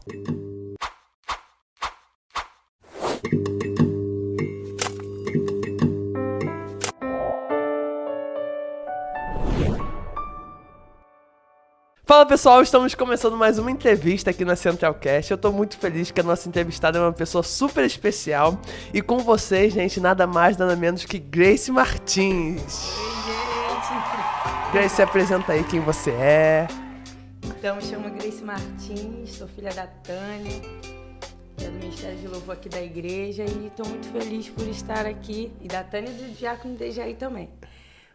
Fala pessoal, estamos começando mais uma entrevista aqui na Centralcast. Eu tô muito feliz que a nossa entrevistada é uma pessoa super especial. E com vocês, gente, nada mais, nada menos que Grace Martins. Oi, gente. Grace, se apresenta aí quem você é. Então, me chamo Grace Martins, sou filha da Tânia, que é do Ministério de Louvor aqui da igreja, e estou muito feliz por estar aqui, e da Tânia e do Diácono Dejaí também.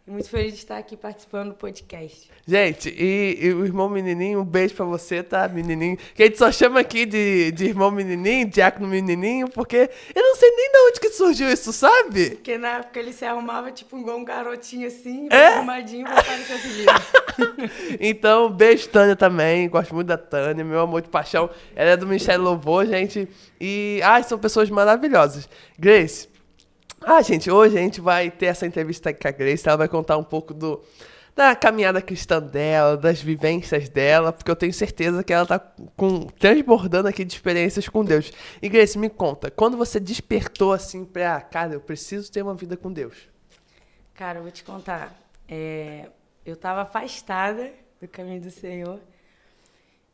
Muito feliz de estar aqui participando do podcast. Gente, e o irmão menininho, um beijo pra você, tá, menininho? Que a gente só chama aqui de irmão menininho, diácono menininho, porque eu não sei nem de onde que surgiu isso, sabe? Porque na época ele se arrumava tipo igual um garotinho assim, É? arrumadinho pra parecer filho. Então, beijo, Tânia, também. Gosto muito da Tânia, meu amor de paixão. Ela é do Ministério Louvor, gente. E, são pessoas maravilhosas. Grace, gente, hoje a gente vai ter essa entrevista aqui com a Grace. Ela vai contar um pouco da caminhada cristã dela, das vivências dela, porque eu tenho certeza que ela tá transbordando aqui de experiências com Deus. E, Grace, me conta, quando você despertou assim pra, cara, eu preciso ter uma vida com Deus? Cara, eu vou te contar. Eu estava afastada do caminho do Senhor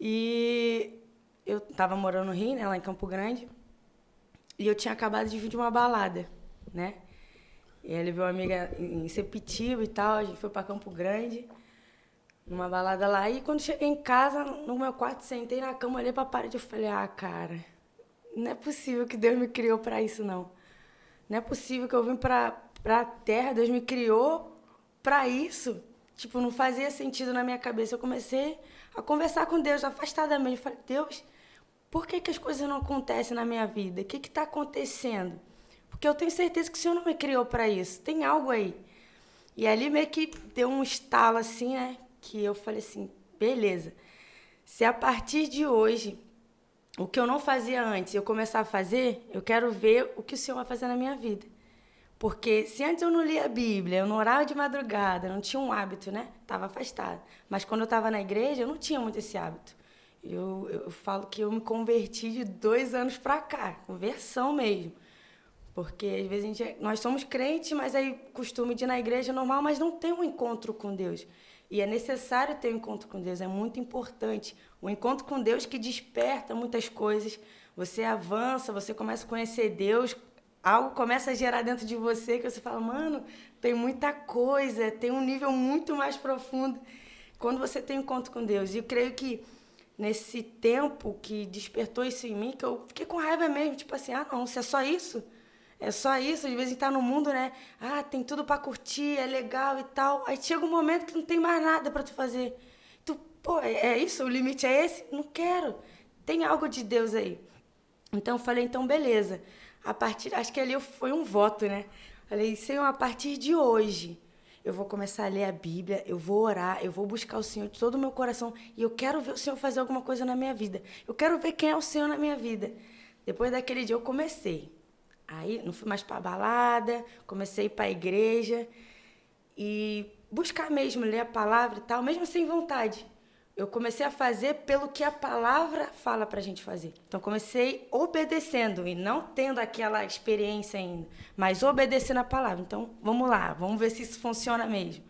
e eu estava morando no Rio, né, lá em Campo Grande, e eu tinha acabado de vir de uma balada, né? E ele viu uma amiga em Sepetiba e tal, a gente foi para Campo Grande, numa balada lá, e quando cheguei em casa, no meu quarto, sentei na cama, olhei para a parede e falei, cara, não é possível que Deus me criou para isso, não. Não é possível que eu vim para a Terra, Deus me criou para isso. Tipo, não fazia sentido na minha cabeça. Eu comecei a conversar com Deus, afastadamente. Eu falei, Deus, por que as coisas não acontecem na minha vida? O que está acontecendo? Porque eu tenho certeza que o Senhor não me criou para isso. Tem algo aí. E ali meio que deu um estalo assim, né? Que eu falei assim, beleza. Se a partir de hoje, o que eu não fazia antes, eu começar a fazer, eu quero ver o que o Senhor vai fazer na minha vida. Porque se antes eu não lia a Bíblia, eu não orava de madrugada, não tinha um hábito, né? Estava afastada. Mas quando eu estava na igreja, eu não tinha muito esse hábito. Eu falo que eu me converti de 2 anos para cá, conversão mesmo. Porque às vezes nós somos crentes, mas aí costume de ir na igreja normal, mas não tem um encontro com Deus. E é necessário ter um encontro com Deus, é muito importante. O encontro com Deus que desperta muitas coisas. Você avança, você começa a conhecer Deus, algo começa a gerar dentro de você que você fala, mano, tem muita coisa, tem um nível muito mais profundo quando você tem um encontro com Deus. E eu creio que nesse tempo que despertou isso em mim, que eu fiquei com raiva mesmo, tipo assim, não, se é só isso? É só isso? Às vezes a gente tá no mundo, né? Tem tudo pra curtir, é legal e tal. Aí chega um momento que não tem mais nada pra tu fazer. Tu, é isso? O limite é esse? Não quero. Tem algo de Deus aí. Então eu falei, então beleza. Acho que ali foi um voto, né? Falei, Senhor, a partir de hoje, eu vou começar a ler a Bíblia, eu vou orar, eu vou buscar o Senhor de todo o meu coração e eu quero ver o Senhor fazer alguma coisa na minha vida. Eu quero ver quem é o Senhor na minha vida. Depois daquele dia eu comecei. Aí não fui mais para balada, comecei a ir para a igreja e buscar mesmo, ler a palavra e tal, mesmo sem vontade. Eu comecei a fazer pelo que a palavra fala pra gente fazer. Então, comecei obedecendo e não tendo aquela experiência ainda, mas obedecendo a palavra. Então, vamos lá, vamos ver se isso funciona mesmo.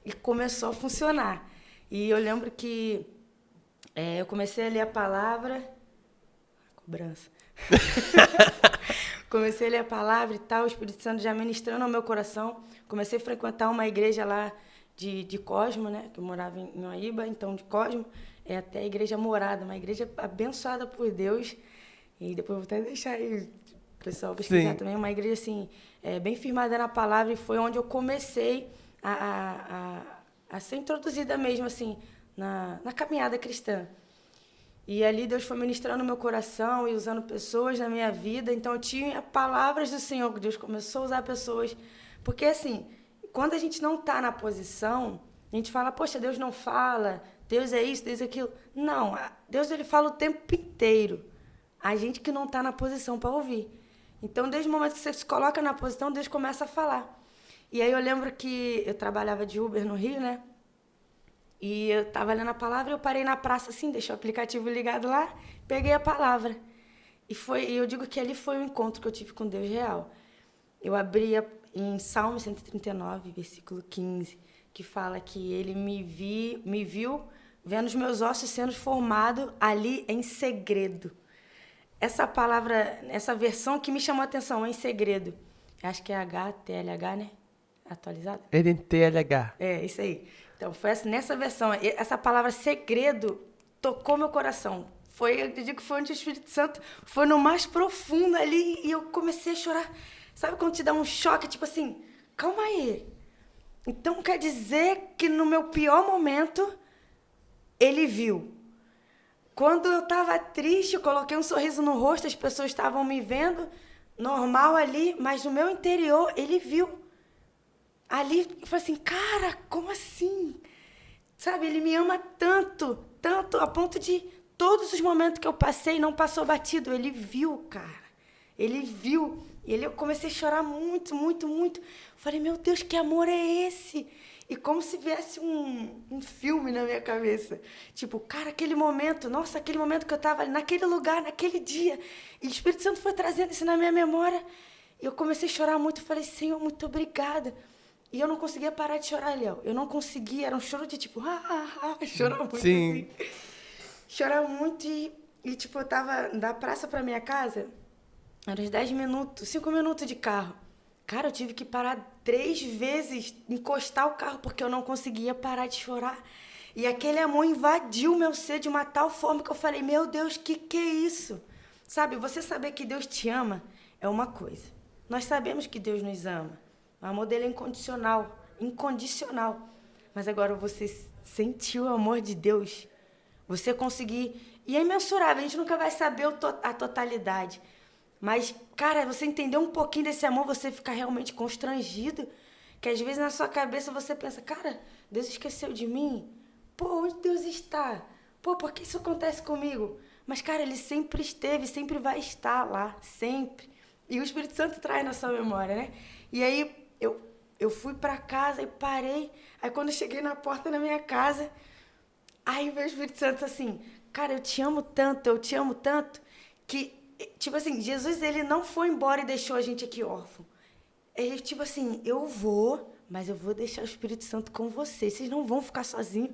E começou a funcionar. E eu lembro que eu comecei a ler a palavra... Cobrança. Comecei a ler a palavra e tal, o Espírito Santo já ministrando ao meu coração. Comecei a frequentar uma igreja lá de Cosmo, né? Que eu morava em Uaíba, então de Cosmo, é até a igreja morada, uma igreja abençoada por Deus. E depois vou até deixar aí o pessoal pesquisar. Sim. Também, uma igreja assim, bem firmada na palavra, e foi onde eu comecei a ser introduzida mesmo assim, na caminhada cristã. E ali Deus foi ministrando no meu coração e usando pessoas na minha vida. Então eu tinha palavras do Senhor, que Deus começou a usar pessoas. Porque assim, quando a gente não está na posição, a gente fala, poxa, Deus não fala, Deus é isso, Deus é aquilo. Não, Deus ele fala o tempo inteiro. A gente que não está na posição para ouvir. Então, desde o momento que você se coloca na posição, Deus começa a falar. E aí eu lembro que eu trabalhava de Uber no Rio, né? E eu tava lendo a palavra, eu parei na praça assim, deixei o aplicativo ligado lá, peguei a palavra. E eu digo que ali foi o encontro que eu tive com Deus real. Eu abria em Salmo 139, versículo 15, que fala que ele me viu vendo os meus ossos sendo formados ali em segredo. Essa palavra, essa versão que me chamou a atenção, em segredo. Acho que é TLH, né? Atualizado? NTLH. É, isso aí. Então, foi nessa versão. Essa palavra segredo tocou meu coração. Eu digo que foi onde o Espírito Santo foi no mais profundo ali e eu comecei a chorar. Sabe quando te dá um choque, tipo assim, calma aí. Então, quer dizer que no meu pior momento, ele viu. Quando eu estava triste, eu coloquei um sorriso no rosto, as pessoas estavam me vendo, normal ali, mas no meu interior, ele viu. Ali, eu falei assim, cara, como assim? Sabe, ele me ama tanto, tanto, a ponto de todos os momentos que eu passei, não passou batido. Ele viu, cara. Ele viu. E eu comecei a chorar muito, muito, muito. Falei, meu Deus, que amor é esse? E como se viesse um filme na minha cabeça. Tipo, cara, aquele momento, nossa, aquele momento que eu estava ali, naquele lugar, naquele dia. E o Espírito Santo foi trazendo isso na minha memória. E eu comecei a chorar muito. Falei, Senhor, muito obrigada. E eu não conseguia parar de chorar, Léo. Eu não conseguia, era um choro de tipo, chorar muito. Sim. Assim. Chorar muito tipo, eu tava da praça pra minha casa, eram uns 10 minutos, 5 minutos de carro. Cara, eu tive que parar 3 vezes, encostar o carro, porque eu não conseguia parar de chorar. E aquele amor invadiu o meu ser de uma tal forma que eu falei, meu Deus, que é isso? Sabe, você saber que Deus te ama é uma coisa. Nós sabemos que Deus nos ama. O amor dele é incondicional, incondicional. Mas agora você sentiu o amor de Deus, você conseguir... E é imensurável, a gente nunca vai saber a totalidade. Mas, cara, você entender um pouquinho desse amor, você fica realmente constrangido. Que às vezes na sua cabeça você pensa, cara, Deus esqueceu de mim? Pô, onde Deus está? Pô, por que isso acontece comigo? Mas, cara, ele sempre esteve, sempre vai estar lá, sempre. E o Espírito Santo traz na sua memória, né? E aí, eu fui pra casa e parei. Aí, quando eu cheguei na porta da minha casa, aí veio o Espírito Santo assim, cara, eu te amo tanto, que, tipo assim, Jesus, ele não foi embora e deixou a gente aqui órfão. Ele, tipo assim, eu vou, mas eu vou deixar o Espírito Santo com vocês. Vocês não vão ficar sozinhos.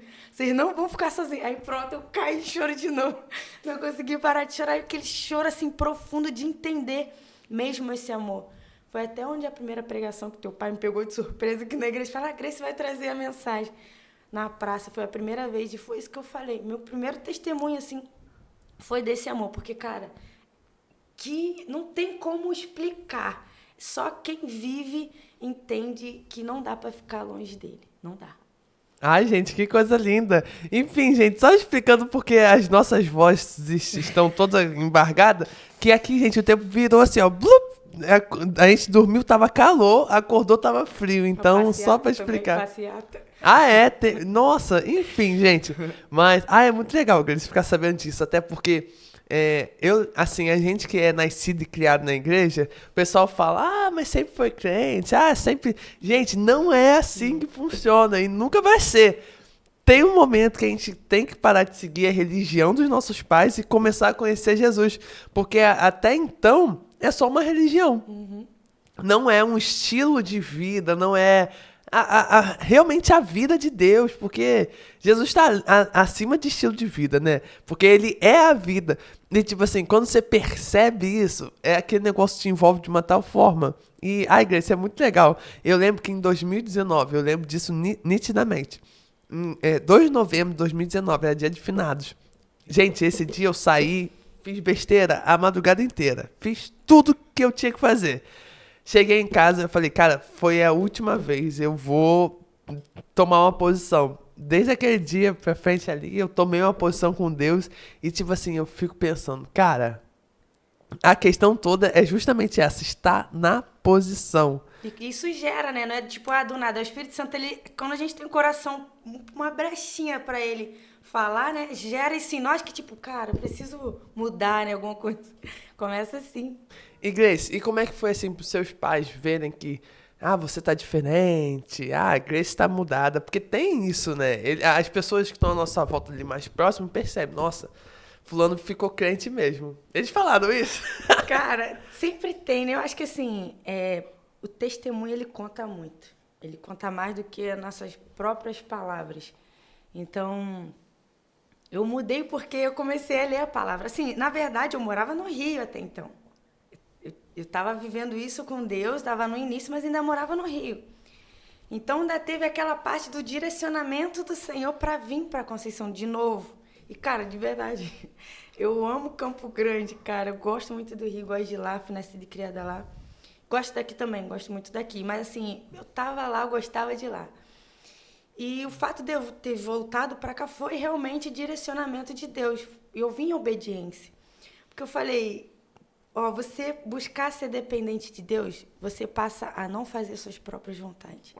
Aí pronto, eu caí em choro de novo. Não consegui parar de chorar. Aquele choro, assim, profundo de entender mesmo esse amor. Foi até onde a primeira pregação que teu pai me pegou de surpresa, que na igreja fala, Grace vai trazer a mensagem. Na praça, foi a primeira vez e foi isso que eu falei. Meu primeiro testemunho, assim, foi desse amor. Porque, cara, que não tem como explicar. Só quem vive entende que não dá pra ficar longe dele. Não dá. Ai, gente, que coisa linda. Enfim, gente, só explicando porque as nossas vozes estão todas embargadas, que aqui, gente, o tempo virou assim, ó, blup, a gente dormiu, tava calor, acordou, tava frio. Então, só pra explicar. Ah, é? Nossa, enfim, gente. Mas, é muito legal eles ficar sabendo disso, até porque... a gente que é nascido e criado na igreja, o pessoal fala, mas sempre foi crente, sempre... Gente, não é assim que funciona e nunca vai ser. Tem um momento que a gente tem que parar de seguir a religião dos nossos pais e começar a conhecer Jesus, porque até então é só uma religião. Uhum. Não é um estilo de vida, não é... realmente a vida de Deus, porque Jesus está acima de estilo de vida, né? Porque ele é a vida. E tipo assim, quando você percebe isso, aquele negócio te envolve de uma tal forma. E, igreja, isso é muito legal. Eu lembro que em 2019, eu lembro disso nitidamente. 2 de novembro de 2019, era dia de finados. Gente, esse dia eu saí, fiz besteira a madrugada inteira. Fiz tudo que eu tinha que fazer. Cheguei em casa e falei, cara, foi a última vez, eu vou tomar uma posição. Desde aquele dia pra frente ali, eu tomei uma posição com Deus e, tipo assim, eu fico pensando, cara, a questão toda é justamente essa, estar na posição. E isso gera, né? Não é tipo, do nada. O Espírito Santo, ele, quando a gente tem o coração, uma brechinha pra ele falar, né? Gera isso em nós que, tipo, cara, preciso mudar, né? Alguma coisa. Começa assim. E Grace, e como é que foi assim pros seus pais verem que Ah, você tá diferente. Ah, a Grace tá mudada. Porque tem isso, né? As pessoas que estão à nossa volta ali mais próximo percebem. Nossa, fulano ficou crente mesmo. Eles falaram isso? Cara, sempre tem, né? Eu acho que assim, o testemunho ele conta muito. Ele conta mais do que as nossas próprias palavras. Então, eu mudei porque eu comecei a ler a palavra. Assim, na verdade, eu morava no Rio até então. Eu estava vivendo isso com Deus, estava no início, mas ainda morava no Rio. Então, ainda teve aquela parte do direcionamento do Senhor para vir para Conceição de novo. E, cara, de verdade, eu amo Campo Grande, cara. Eu gosto muito do Rio, gosto de ir lá, fui nascida e criada lá. Gosto daqui também, gosto muito daqui. Mas, assim, eu tava lá, eu gostava de ir lá. E o fato de eu ter voltado para cá foi realmente direcionamento de Deus. Eu vim em obediência. Porque eu falei, ó, você buscar ser dependente de Deus, você passa a não fazer suas próprias vontades.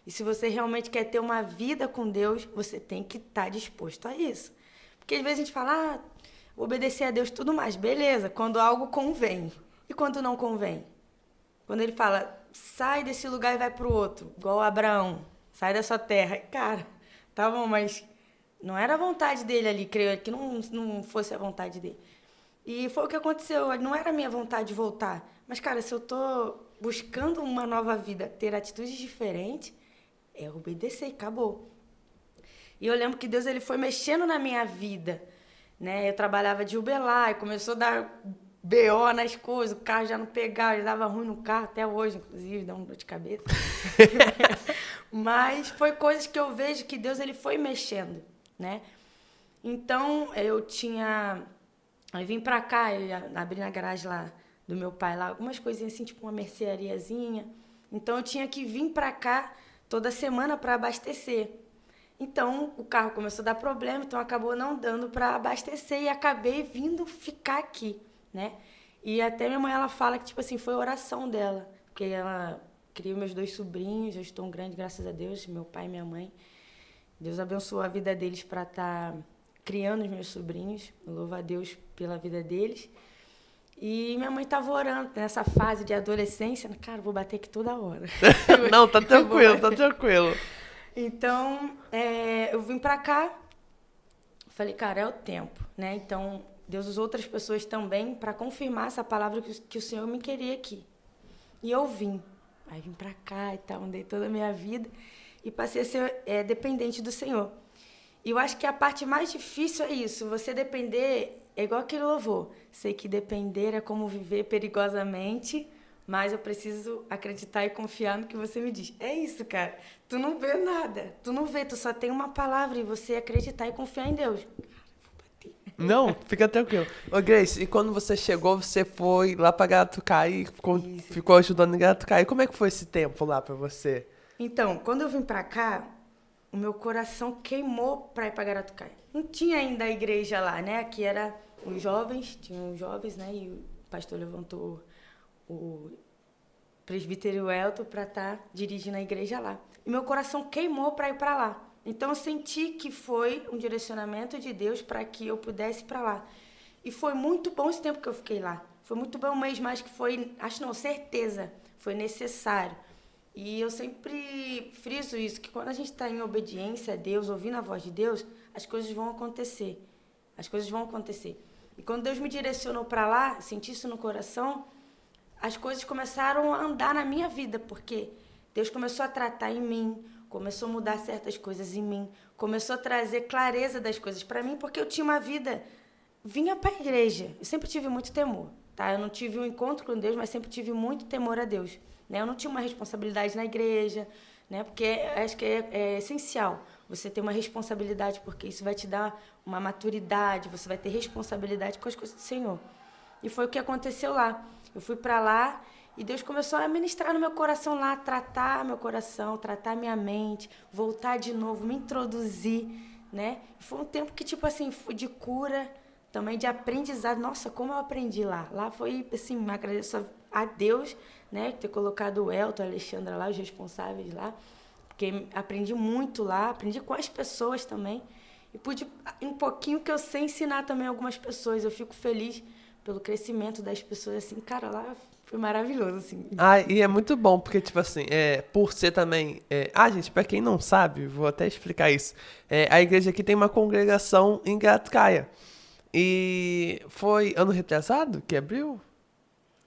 E se você realmente quer ter uma vida com Deus, você tem que estar disposto a isso. Porque às vezes a gente fala, obedecer a Deus tudo mais, beleza, quando algo convém. E quando não convém? Quando ele fala, sai desse lugar e vai para o outro, igual Abraão, sai da sua terra. Cara, tá bom, mas não era a vontade dele ali, creio que não fosse a vontade dele. E foi o que aconteceu, não era a minha vontade de voltar. Mas, cara, se eu tô buscando uma nova vida, ter atitudes diferentes, é obedecer, acabou. E eu lembro que Deus ele foi mexendo na minha vida, né? Eu trabalhava de Uber lá e começou a dar BO nas coisas, o carro já não pegava, já dava ruim no carro, até hoje, inclusive, dá uma dor de cabeça. Mas foi coisas que eu vejo que Deus ele foi mexendo, né? Então, eu vim pra cá, eu abri na garagem lá do meu pai, lá, algumas coisinhas assim, tipo uma merceariazinha. Então, eu tinha que vir pra cá toda semana para abastecer. Então, o carro começou a dar problema, então acabou não dando para abastecer e acabei vindo ficar aqui, né? E até minha mãe, ela fala que, tipo assim, foi oração dela, porque ela criou meus 2 sobrinhos, já estão grandes, graças a Deus, meu pai e minha mãe. Deus abençoou a vida deles para estar criando os meus sobrinhos, eu louvo a Deus pela vida deles. E minha mãe estava orando nessa fase de adolescência, cara, vou bater aqui toda hora. Não, tá tranquilo, tá tranquilo. Então, eu vim pra cá, falei, cara, é o tempo, né? Então, Deus usou outras pessoas também para confirmar essa palavra que o Senhor me queria aqui. E eu vim. Aí vim pra cá e tal, andei toda a minha vida e passei a ser dependente do Senhor. E eu acho que a parte mais difícil é isso, você depender, é igual aquele louvor. Sei que depender é como viver perigosamente, mas eu preciso acreditar e confiar no que você me diz. É isso, cara. Tu não vê nada. Tu não vê, tu só tem uma palavra e você acreditar e confiar em Deus. Cara, vou bater. Não, fica tranquilo. Ô, Grace, e quando você chegou, você foi lá pra Garatucaí, ficou ajudando em Garatucaí. Como é que foi esse tempo lá pra você? Então, quando eu vim pra cá, o meu coração queimou pra ir pra Garatucaí. Não tinha ainda a igreja lá, né? Aqui era os jovens, tinham os jovens, né? E o pastor levantou o presbítero Elton para estar dirigindo a igreja lá. E meu coração queimou para ir para lá. Então eu senti que foi um direcionamento de Deus para que eu pudesse ir para lá. E foi muito bom esse tempo que eu fiquei lá. Foi muito bom, um mês mais que foi, acho não, certeza, foi necessário. E eu sempre friso isso, que quando a gente está em obediência a Deus, ouvindo a voz de Deus, as coisas vão acontecer. As coisas vão acontecer. E quando Deus me direcionou para lá, senti isso no coração, as coisas começaram a andar na minha vida, porque Deus começou a tratar em mim, começou a mudar certas coisas em mim, começou a trazer clareza das coisas para mim, porque eu tinha uma vida, vinha para a igreja, eu sempre tive muito temor, tá? Eu não tive um encontro com Deus, mas sempre tive muito temor a Deus, né? Eu não tinha uma responsabilidade na igreja, né? Porque acho que é essencial você ter uma responsabilidade, porque isso vai te dar uma maturidade, você vai ter responsabilidade com as coisas do Senhor. E foi o que aconteceu lá. Eu fui para lá e Deus começou a ministrar no meu coração lá, tratar meu coração, tratar minha mente, voltar de novo, me introduzir, né? E foi um tempo que, tipo assim, foi de cura, também de aprendizado. Nossa, como eu aprendi lá. Lá foi, assim, agradeço a Deus, né, ter colocado o Elton, a Alexandra lá, os responsáveis lá, porque aprendi muito lá, aprendi com as pessoas também. E pude, um pouquinho que eu sei ensinar também algumas pessoas. Eu fico feliz pelo crescimento das pessoas, assim, cara, lá foi maravilhoso, assim. Ah, e é muito bom, porque, tipo assim, por ser também... gente, pra quem não sabe, vou até explicar isso. A igreja aqui tem uma congregação em Gatucaia. E foi ano retrasado que abriu?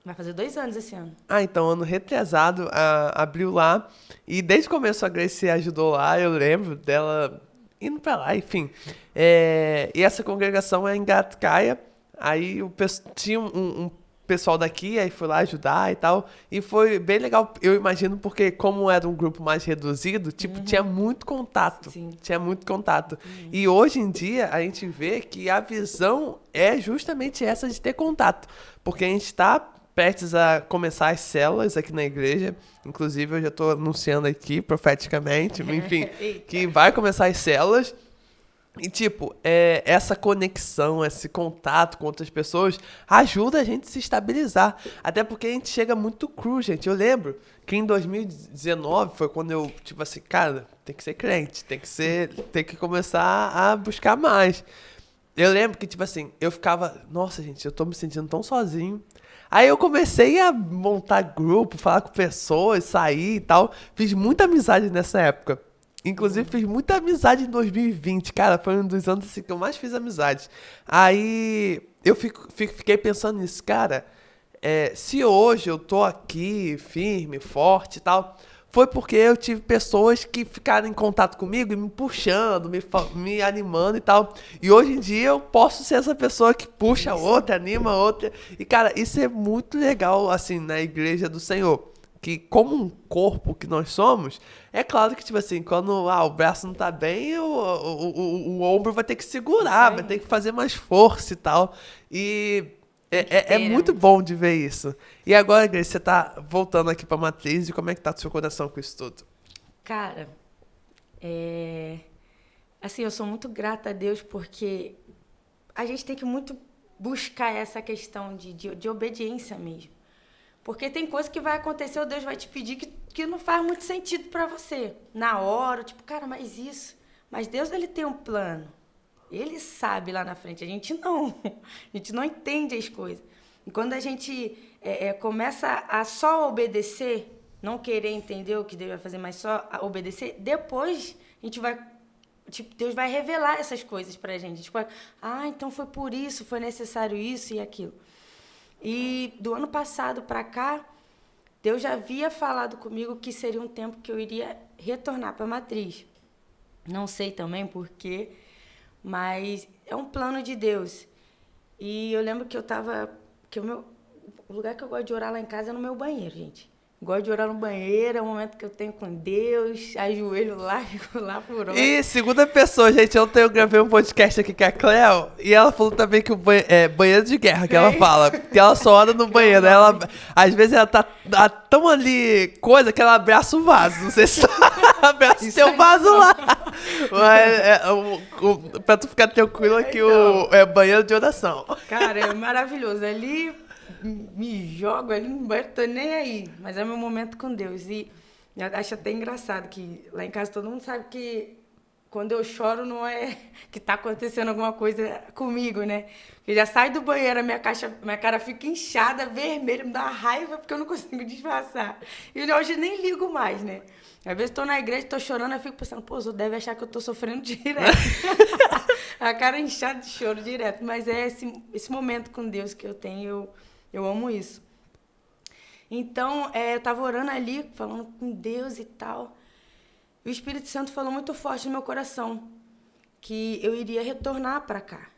Vai fazer 2 anos esse ano. Então, ano retrasado, abriu lá. E desde o começo a Grace ajudou lá, eu lembro dela indo pra lá, enfim. E essa congregação é em Gatucaia. Aí tinha um pessoal daqui, aí foi lá ajudar e tal. E foi bem legal, eu imagino, porque como era um grupo mais reduzido, tipo, tinha muito contato. Sim. Tinha muito contato. E hoje em dia, a gente vê que a visão é justamente essa de ter contato. Porque a gente está prestes a começar as células aqui na igreja. Inclusive, eu já estou anunciando aqui, profeticamente, enfim, que vai começar as células. E, tipo, essa conexão, esse contato com outras pessoas ajuda a gente a se estabilizar. Até porque a gente chega muito cru, gente. Eu lembro que em 2019 foi quando eu, tipo assim, cara, tem que ser crente, tem que começar a buscar mais. Eu lembro que, tipo assim, eu ficava, nossa, gente, eu tô me sentindo tão sozinho. Aí eu comecei a montar grupo, falar com pessoas, sair e tal. Fiz muita amizade nessa época. Inclusive, fiz muita amizade em 2020, cara. Foi um dos anos assim, que eu mais fiz amizade. Aí, eu fiquei pensando nisso, cara. Se hoje eu tô aqui, firme, forte e tal, foi porque eu tive pessoas que ficaram em contato comigo e me puxando, me animando e tal. E hoje em dia eu posso ser essa pessoa que puxa outra, anima outra. E, cara, isso é muito legal, assim, na igreja do Senhor. Que como um corpo que nós somos, é claro que, tipo assim, quando o braço não tá bem, o ombro vai ter que segurar, vai ter que fazer mais força e tal. E é muito bom de ver isso. E agora, Grace, você tá voltando aqui pra Matriz, e como é que tá o seu coração com isso tudo? Cara, assim, eu sou muito grata a Deus porque a gente tem que muito buscar essa questão de obediência mesmo. Porque tem coisa que vai acontecer, ou Deus vai te pedir que não faz muito sentido para você. Na hora, tipo, cara, mas isso... Mas Deus, ele tem um plano. Ele sabe lá na frente. A gente não. A gente não entende as coisas. E quando a gente começa a só obedecer, não querer entender o que Deus vai fazer, mas só obedecer, depois a gente vai... Tipo, Deus vai revelar essas coisas pra gente. A gente vai, então foi por isso, foi necessário isso e aquilo. E do ano passado para cá, Deus já havia falado comigo que seria um tempo que eu iria retornar para a Matriz. Não sei também porquê, mas é um plano de Deus. E eu lembro que o lugar que eu gosto de orar lá em casa é no meu banheiro, gente. Gosto de orar no banheiro, é o momento que eu tenho com Deus, ajoelho lá, fico lá por hora. E segunda pessoa, gente, ontem eu gravei um podcast aqui com a Cleo, e ela falou também que o banheiro de guerra, que ela fala, que ela só ora no banheiro. Ela, às vezes ela tá tão ali, coisa, que ela abraça o vaso. Não sei se abraça o teu vaso lá. Mas pra tu ficar tranquilo aqui, é banheiro de oração. Cara, é maravilhoso. Ali... me jogo ali no banheiro, tô nem aí. Mas é meu momento com Deus. E eu acho até engraçado que lá em casa todo mundo sabe que quando eu choro não é que tá acontecendo alguma coisa comigo, né? Eu já saio do banheiro, minha cara fica inchada, vermelha, me dá uma raiva porque eu não consigo disfarçar. E hoje nem ligo mais, né? Às vezes tô na igreja, tô chorando, eu fico pensando, pô, você deve achar que eu tô sofrendo direto. A cara inchada de choro direto. Mas é esse momento com Deus que eu tenho, eu amo isso. Então, eu estava orando ali, falando com Deus e tal. E o Espírito Santo falou muito forte no meu coração que eu iria retornar para cá.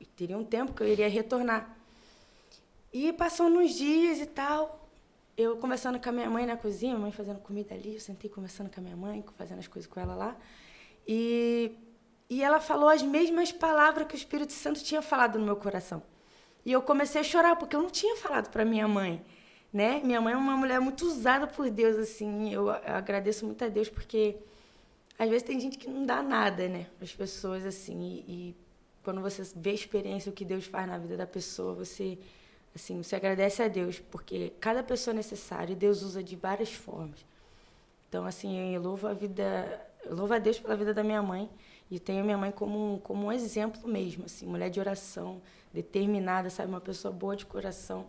E teria um tempo que eu iria retornar. E passou uns dias e tal, eu conversando com a minha mãe na cozinha, a mãe fazendo comida ali, eu sentei conversando com a minha mãe, fazendo as coisas com ela lá. E ela falou as mesmas palavras que o Espírito Santo tinha falado no meu coração. E eu comecei a chorar, porque eu não tinha falado para minha mãe, né? Minha mãe é uma mulher muito usada por Deus, assim. Eu agradeço muito a Deus, porque às vezes tem gente que não dá nada, né? As pessoas, assim. E quando você vê a experiência, o que Deus faz na vida da pessoa, você agradece a Deus, porque cada pessoa é necessária e Deus usa de várias formas. Então, assim, eu louvo a Deus pela vida da minha mãe E tenho minha mãe como um exemplo mesmo, assim, mulher de oração, determinada, sabe, uma pessoa boa de coração.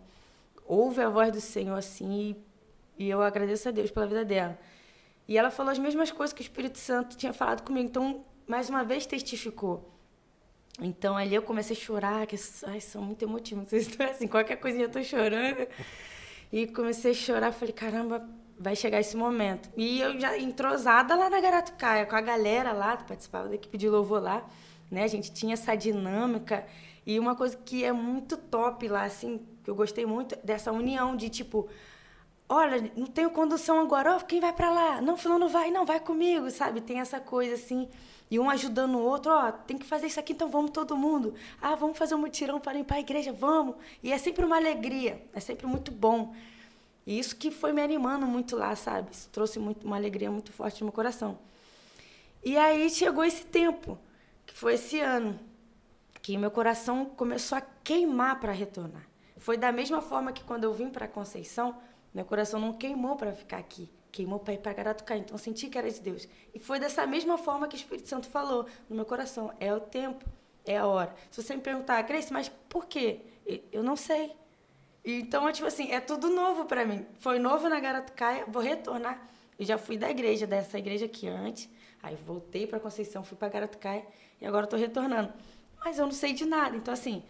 Ouve a voz do Senhor, assim, e eu agradeço a Deus pela vida dela. E ela falou as mesmas coisas que o Espírito Santo tinha falado comigo. Então, mais uma vez, testificou. Então, ali eu comecei a chorar, que são muito emotivos. Vocês estão assim, qualquer coisinha eu tô chorando. E comecei a chorar, falei, caramba, vai chegar esse momento. E eu já entrosada lá na Garatucaia, com a galera lá, participava da equipe de louvor lá, né? A gente tinha essa dinâmica. E uma coisa que é muito top lá, assim, que eu gostei muito, dessa união de, tipo, olha, não tenho condução agora, oh, quem vai pra lá? Não, fulano vai, não, vai comigo, sabe? Tem essa coisa, assim, e um ajudando o outro, ó, tem que fazer isso aqui, então vamos todo mundo. Ah, vamos fazer um mutirão para limpar a igreja, vamos. E é sempre uma alegria, é sempre muito bom. E isso que foi me animando muito lá, sabe? Isso trouxe uma alegria muito forte no meu coração. E aí chegou esse tempo, que foi esse ano, que meu coração começou a queimar para retornar. Foi da mesma forma que quando eu vim para Conceição, meu coração não queimou para ficar aqui, queimou para ir para Garatucaia. Então eu senti que era de Deus. E foi dessa mesma forma que o Espírito Santo falou no meu coração: é o tempo, é a hora. Se você me perguntar, Grace, mas por quê? Eu não sei. Então, tipo assim, é tudo novo para mim. Foi novo na Garatucaia, vou retornar. Eu já fui da igreja, dessa igreja aqui antes, aí voltei para Conceição, fui para Garatucaia e agora estou retornando. Mas eu não sei de nada. Então, assim,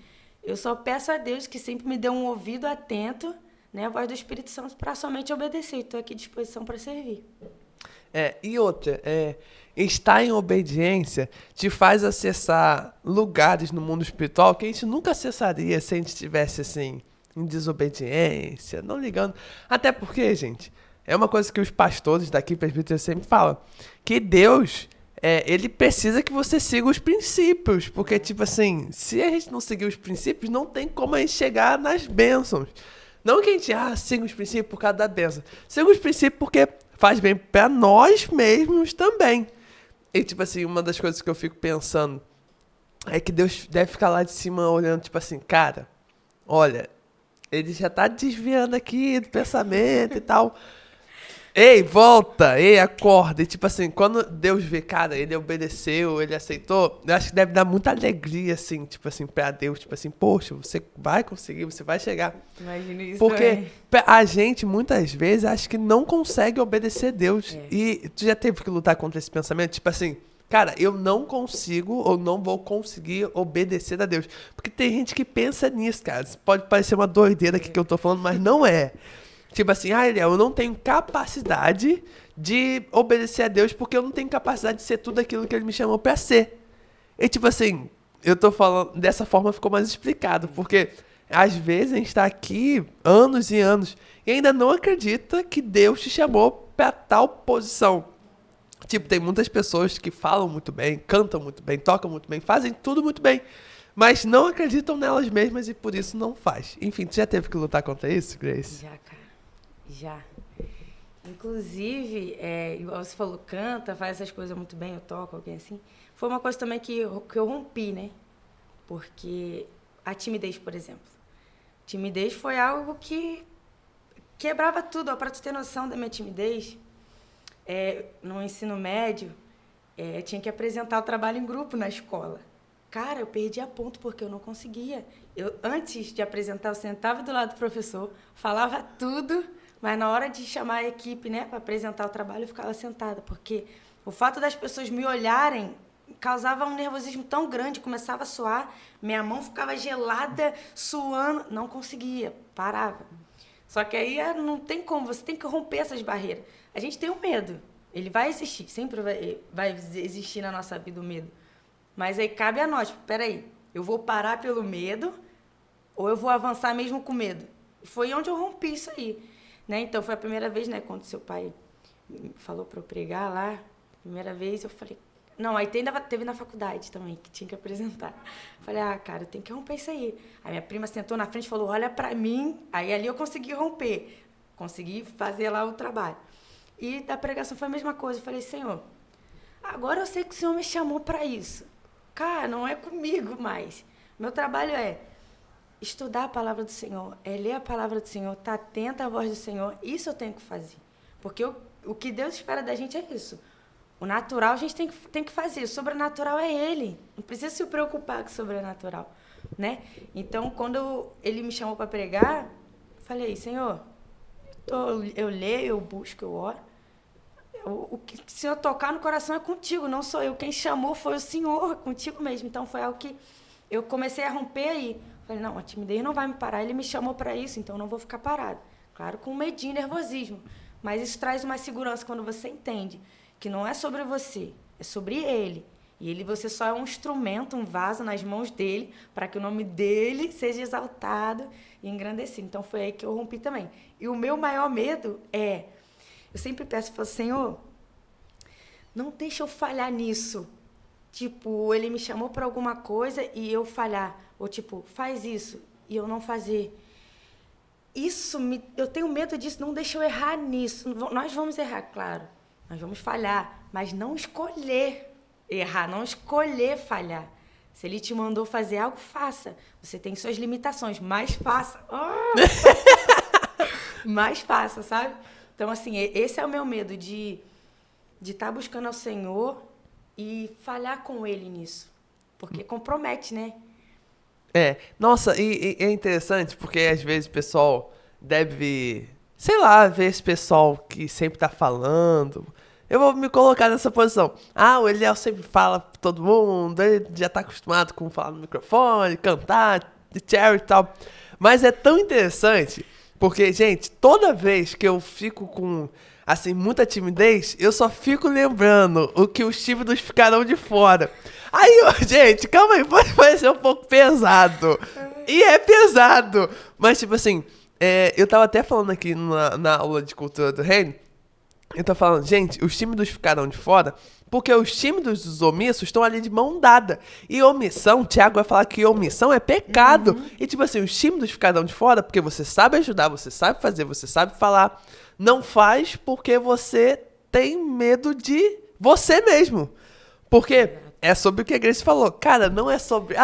eu só peço a Deus que sempre me dê um ouvido atento, né, a voz do Espírito Santo, para somente obedecer. Estou aqui à disposição para servir. E outra, estar em obediência te faz acessar lugares no mundo espiritual que a gente nunca acessaria se a gente estivesse, assim, em desobediência, não ligando. Até porque, gente, é uma coisa que os pastores daqui, presbíteros, sempre falam, que Deus, ele precisa que você siga os princípios, porque, tipo assim, se a gente não seguir os princípios, não tem como a gente chegar nas bênçãos. Não que a gente, siga os princípios por causa da bênção. Siga os princípios porque faz bem pra nós mesmos também. E, tipo assim, uma das coisas que eu fico pensando é que Deus deve ficar lá de cima olhando, tipo assim, cara, olha, ele já tá desviando aqui do pensamento e tal. Ei, volta! Ei, acorda! E tipo assim, quando Deus vê, cara, ele obedeceu, ele aceitou, eu acho que deve dar muita alegria, assim, tipo assim, pra Deus, tipo assim, poxa, você vai conseguir, você vai chegar. Imagina isso. Porque a gente, muitas vezes, acha que não consegue obedecer a Deus. E tu já teve que lutar contra esse pensamento? Tipo assim, cara, eu não consigo ou não vou conseguir obedecer a Deus. Porque tem gente que pensa nisso, cara. Pode parecer uma doideira aqui que eu tô falando, mas não é. Tipo assim, Eliel, eu não tenho capacidade de obedecer a Deus porque eu não tenho capacidade de ser tudo aquilo que ele me chamou pra ser. E tipo assim, eu tô falando, dessa forma ficou mais explicado, porque às vezes a gente tá aqui anos e anos e ainda não acredita que Deus te chamou pra tal posição. Tipo, tem muitas pessoas que falam muito bem, cantam muito bem, tocam muito bem, fazem tudo muito bem, mas não acreditam nelas mesmas e por isso não faz. Enfim, tu já teve que lutar contra isso, Grace? Já, cara. Já. Inclusive, igual você falou, canta, faz essas coisas muito bem, eu toco, alguém assim. Foi uma coisa também que eu rompi, né? Porque a timidez, por exemplo. Timidez foi algo que quebrava tudo. Para tu ter noção da minha timidez, no ensino médio, tinha que apresentar o trabalho em grupo na escola. Cara, eu perdia ponto porque eu não conseguia. Antes de apresentar, eu sentava do lado do professor, falava tudo, mas na hora de chamar a equipe, né, para apresentar o trabalho, eu ficava sentada, porque o fato das pessoas me olharem causava um nervosismo tão grande, começava a suar, minha mão ficava gelada, suando, não conseguia, parava. Só que aí não tem como, você tem que romper essas barreiras. A gente tem o medo, ele vai existir, sempre vai existir na nossa vida o medo. Mas aí cabe a nós, peraí, eu vou parar pelo medo ou eu vou avançar mesmo com medo? Foi onde eu rompi isso aí. Né? Então, foi a primeira vez, né, quando seu pai falou para eu pregar lá, primeira vez eu falei, não, aí teve na faculdade também, que tinha que apresentar. Falei, cara, eu tenho que romper isso aí. Aí minha prima sentou na frente e falou, olha para mim, aí ali eu consegui romper, consegui fazer lá o trabalho. E da pregação foi a mesma coisa, eu falei, Senhor, agora eu sei que o Senhor me chamou para isso. Cara, não é comigo mais. Meu trabalho é estudar a palavra do Senhor, ler a palavra do Senhor, estar atenta à voz do Senhor. Isso eu tenho que fazer. Porque o que Deus espera da gente é isso. O natural a gente tem que fazer. O sobrenatural é ele. Não precisa se preocupar com o sobrenatural, né? Então, quando ele me chamou para pregar, eu falei, Senhor, eu leio, eu busco, eu oro. O que o Senhor tocar no coração é contigo, não sou eu. Quem chamou foi o Senhor, contigo mesmo. Então, foi algo que eu comecei a romper aí. Falei, não, a timidez não vai me parar. Ele me chamou para isso, então eu não vou ficar parado. Claro, com medinho, nervosismo. Mas isso traz uma segurança quando você entende que não é sobre você, é sobre ele. E você só é um instrumento, um vaso nas mãos dele, para que o nome dele seja exaltado e engrandecido. Então, foi aí que eu rompi também. E o meu maior medo é... Eu sempre peço, falo, Senhor, não deixa eu falhar nisso. Tipo, ele me chamou para alguma coisa e eu falhar. Ou tipo, faz isso e eu não fazer. Eu tenho medo disso, não deixa eu errar nisso. Nós vamos errar, claro. Nós vamos falhar, mas não escolher errar, não escolher falhar. Se ele te mandou fazer algo, faça. Você tem suas limitações, mas faça. Mas faça, sabe? Então, assim, esse é o meu medo, de estar buscando ao Senhor e falhar com Ele nisso. Porque compromete, né? Nossa, e é interessante porque às vezes o pessoal deve, sei lá, ver esse pessoal que sempre tá falando. Eu vou me colocar nessa posição. O Eliel sempre fala pra todo mundo, ele já tá acostumado com falar no microfone, cantar, cherry e tal. Mas é tão interessante porque, gente, toda vez que eu fico com, assim, muita timidez, eu só fico lembrando o que os tímidos ficarão de fora. Aí, gente, calma aí, pode parecer um pouco pesado. E é pesado. Mas, tipo assim, eu tava até falando aqui na aula de cultura do reino, eu tô falando, gente, os tímidos ficarão de fora porque os tímidos dos omissos estão ali de mão dada. E omissão, Tiago vai falar que omissão é pecado. E tipo assim, os tímidos ficarão de fora porque você sabe ajudar, você sabe fazer, você sabe falar. Não faz porque você tem medo de você mesmo. Porque é sobre o que a Grace falou. Cara, não é sobre,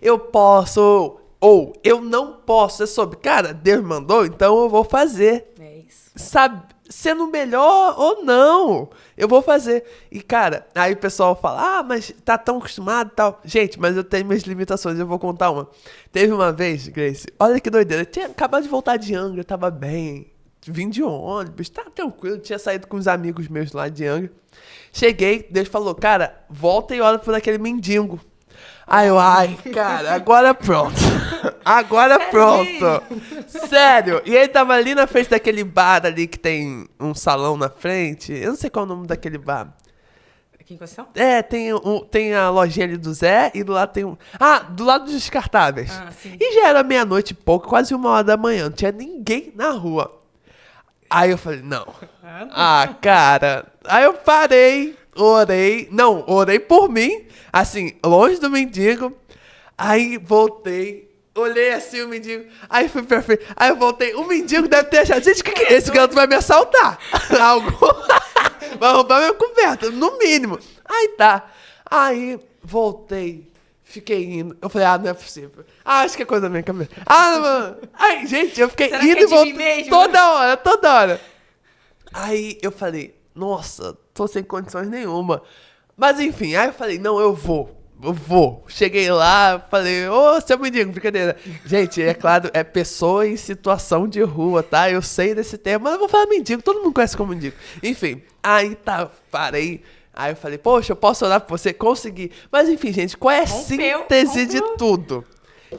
eu posso ou eu não posso. É sobre, cara, Deus mandou, então eu vou fazer. É isso. Sabe, sendo melhor ou não, eu vou fazer. E, cara, aí o pessoal fala, mas tá tão acostumado e tal. Gente, mas eu tenho minhas limitações, eu vou contar uma. Teve uma vez, Grace, olha que doideira, eu tinha acabado de voltar de Angra, tava bem, vim de ônibus, tá tranquilo, tinha saído com uns amigos meus lá de Angra. Cheguei, Deus falou, cara, volta e olha por aquele mendigo. Aí eu, cara, agora pronto. Agora pronto. Sério. E ele tava ali na frente daquele bar ali que tem um salão na frente. Eu não sei qual é o nome daquele bar. Aqui em Constituição? Tem a lojinha ali do Zé e do lado tem um... do lado dos descartáveis. Sim. E já era meia-noite e pouco, quase 1h da manhã. Não tinha ninguém na rua. Aí eu falei, não. Cara. Aí eu parei, orei. Não, orei por mim. Assim, longe do mendigo. Aí voltei. Olhei assim o mendigo. Aí fui pra frente. Aí eu voltei. O mendigo deve ter achado. Gente, o que é? Esse garoto vai me assaltar. Vai roubar minha coberta, no mínimo. Aí tá. Aí voltei. Fiquei indo. Eu falei, não é possível. Acho que é coisa da minha cabeça. Mano. Aí, gente, eu fiquei indo e voltando. Toda hora. Aí eu falei, nossa, tô sem condições nenhuma. Mas enfim, aí eu falei, não, eu vou. Cheguei lá, falei, seu mendigo, brincadeira. Gente, é claro, é pessoa em situação de rua, tá? Eu sei desse termo, mas eu vou falar mendigo, todo mundo conhece como mendigo. Enfim, aí tá, parei. Aí eu falei, poxa, eu posso orar por você? Consegui. Mas enfim, gente, qual é a síntese de tudo?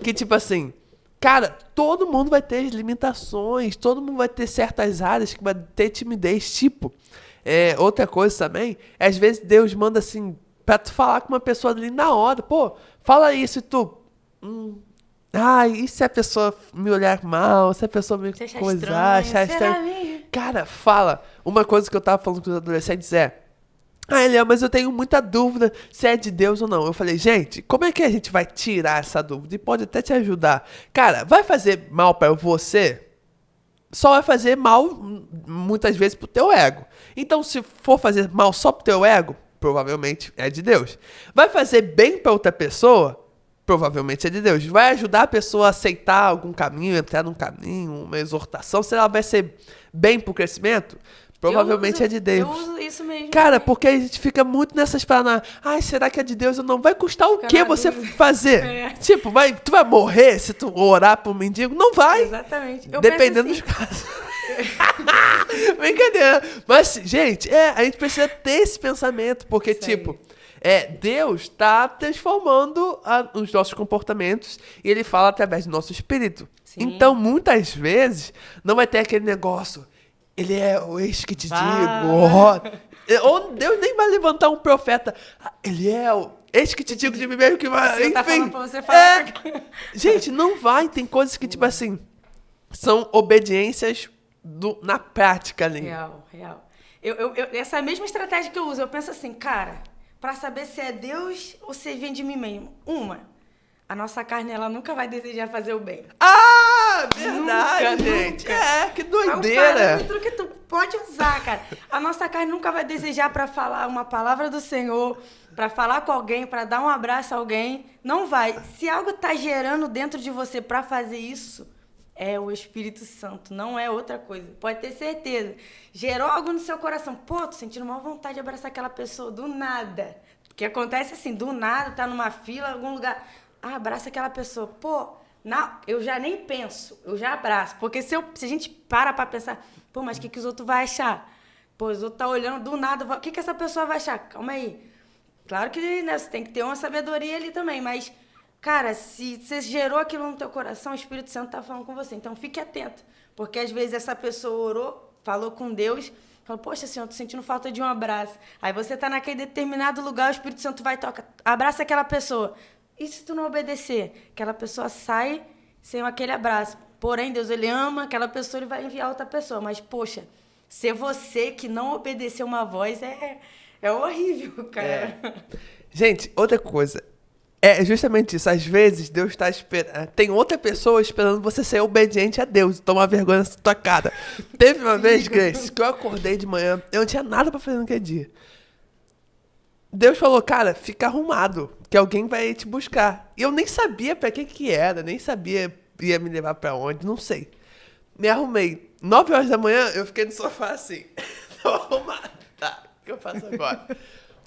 Que tipo assim, cara, todo mundo vai ter limitações, todo mundo vai ter certas áreas que vai ter timidez, tipo... outra coisa também, às vezes Deus manda assim, pra tu falar com uma pessoa ali na hora, fala isso e tu, e se a pessoa me olhar mal, se a pessoa me coisar, achar estranho. Cara, fala. Uma coisa que eu tava falando com os adolescentes Eliel, mas eu tenho muita dúvida se é de Deus ou não. Eu falei, gente, como é que a gente vai tirar essa dúvida? E pode até te ajudar. Cara, vai fazer mal pra você? Só vai fazer mal, muitas vezes, pro teu ego. Então, se for fazer mal só pro teu ego, provavelmente é de Deus. Vai fazer bem pra outra pessoa? Provavelmente é de Deus. Vai ajudar a pessoa a aceitar algum caminho, entrar num caminho, uma exortação? Se ela vai ser bem pro crescimento? Provavelmente é de Deus. Eu uso isso mesmo. Cara, porque a gente fica muito nessas paradas. Ai, será que é de Deus ou não? Vai custar o quê você fazer? Tipo, tu vai morrer se tu orar pro mendigo? Não vai. Exatamente. Dependendo assim. dos casos. Brincadeira. Mas, gente, a gente precisa ter esse pensamento. Porque, tipo, Deus tá transformando os nossos comportamentos e ele fala através do nosso espírito. Sim. Então, muitas vezes, não vai ter aquele negócio. Ele é o ex que te digo. Ou Deus nem vai levantar um profeta. Ele é o ex que te digo de mim mesmo que vai. Enfim. Tá falando pra você falar. Gente, não vai. Tem coisas que, tipo assim, são obediências na prática ali. Real. Essa mesma estratégia que eu uso, eu penso assim, cara, pra saber se é Deus ou se vem de mim mesmo. A nossa carne, ela nunca vai desejar fazer o bem. Verdade, gente. Nunca. Que doideira. É um parâmetro que tu pode usar, cara. A nossa carne nunca vai desejar pra falar uma palavra do Senhor, pra falar com alguém, pra dar um abraço a alguém. Não vai. Se algo tá gerando dentro de você pra fazer isso, é o Espírito Santo, não é outra coisa. Pode ter certeza. Gerou algo no seu coração. Pô, tô sentindo uma vontade de abraçar aquela pessoa do nada. Porque acontece assim, do nada, tá numa fila, algum lugar. Abraça aquela pessoa. Pô, eu já nem penso, eu já abraço. Porque se a gente pra pensar, pô, mas o que os outros vão achar? Pô, os outros tá olhando do nada, o que essa pessoa vai achar? Calma aí. Claro que, né, você tem que ter uma sabedoria ali também, mas, cara, se você gerou aquilo no teu coração, o Espírito Santo tá falando com você. Então, fique atento. Porque, às vezes, essa pessoa orou, falou com Deus, falou, poxa, Senhor, tô sentindo falta de um abraço. Aí você tá naquele determinado lugar, o Espírito Santo vai e toca, abraça aquela pessoa. E se tu não obedecer? Aquela pessoa sai sem aquele abraço. Porém, Deus, ele ama aquela pessoa, ele vai enviar outra pessoa. Mas, poxa, ser você que não obedeceu uma voz é horrível, cara. Gente, outra coisa. É justamente isso. Às vezes, Deus está esperando. Tem outra pessoa esperando você ser obediente a Deus e tomar vergonha na tua cara. Teve uma vez, Grace, que eu acordei de manhã, eu não tinha nada pra fazer naquele dia. Deus falou, cara, fica arrumado, que alguém vai te buscar. E eu nem sabia pra que era, nem sabia ia me levar pra onde, não sei. Me arrumei. 9 horas da manhã, eu fiquei no sofá assim. Tô arrumado. Tá, o que eu faço agora?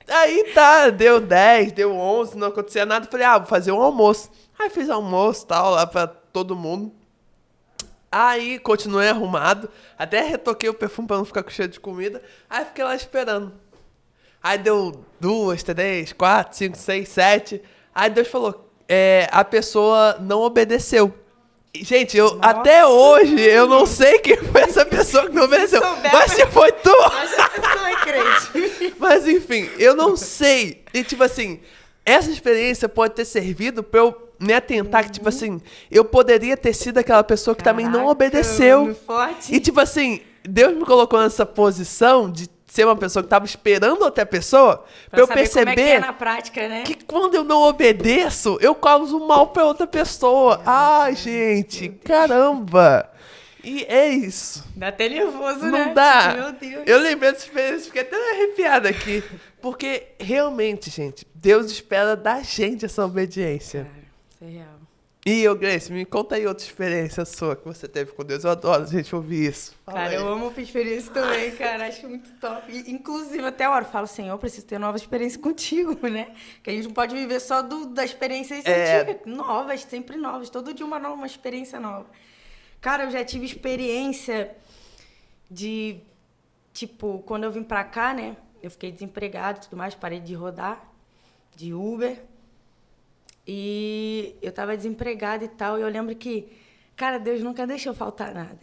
Aí tá, deu 10, deu 11, não acontecia nada. Falei, vou fazer um almoço. Aí fiz almoço e tal, lá pra todo mundo. Aí continuei arrumado, até retoquei o perfume pra não ficar com cheiro de comida. Aí fiquei lá esperando. Aí deu 2, 3, 4, 5, 6, 7. Aí Deus falou, a pessoa não obedeceu. E, gente, até hoje eu não sei quem foi essa pessoa que não obedeceu. Mas se foi tu! Mas a pessoa é crente. Mas enfim, eu não sei. E tipo assim, essa experiência pode ter servido pra eu me atentar que, tipo assim, eu poderia ter sido aquela pessoa que também não obedeceu. Forte. E tipo assim, Deus me colocou nessa posição de ser uma pessoa que tava esperando outra pessoa, pra eu perceber como é que é na prática, né? que quando eu não obedeço, eu causo mal pra outra pessoa. Ai, gente, caramba. E é isso. Dá até nervoso, né? Não dá. Meu Deus. Eu lembrei dessa experiência, fiquei até arrepiada aqui. Porque realmente, gente, Deus espera da gente essa obediência. Cara, isso é real. E, Grace, me conta aí outra experiência sua que você teve com Deus. Eu adoro a gente ouvir isso. Cara, eu amo a experiência também, cara. Acho muito top. E, inclusive, até a hora eu falo, Senhor, eu preciso ter nova experiência contigo, né? Que a gente não pode viver só da experiências antigas. Novas, sempre novas. Todo dia uma experiência nova. Cara, eu já tive experiência de... Tipo, quando eu vim pra cá, né? Eu fiquei desempregada e tudo mais. Parei de rodar de Uber. E eu tava desempregada e tal, e eu lembro que, cara, Deus nunca deixou faltar nada.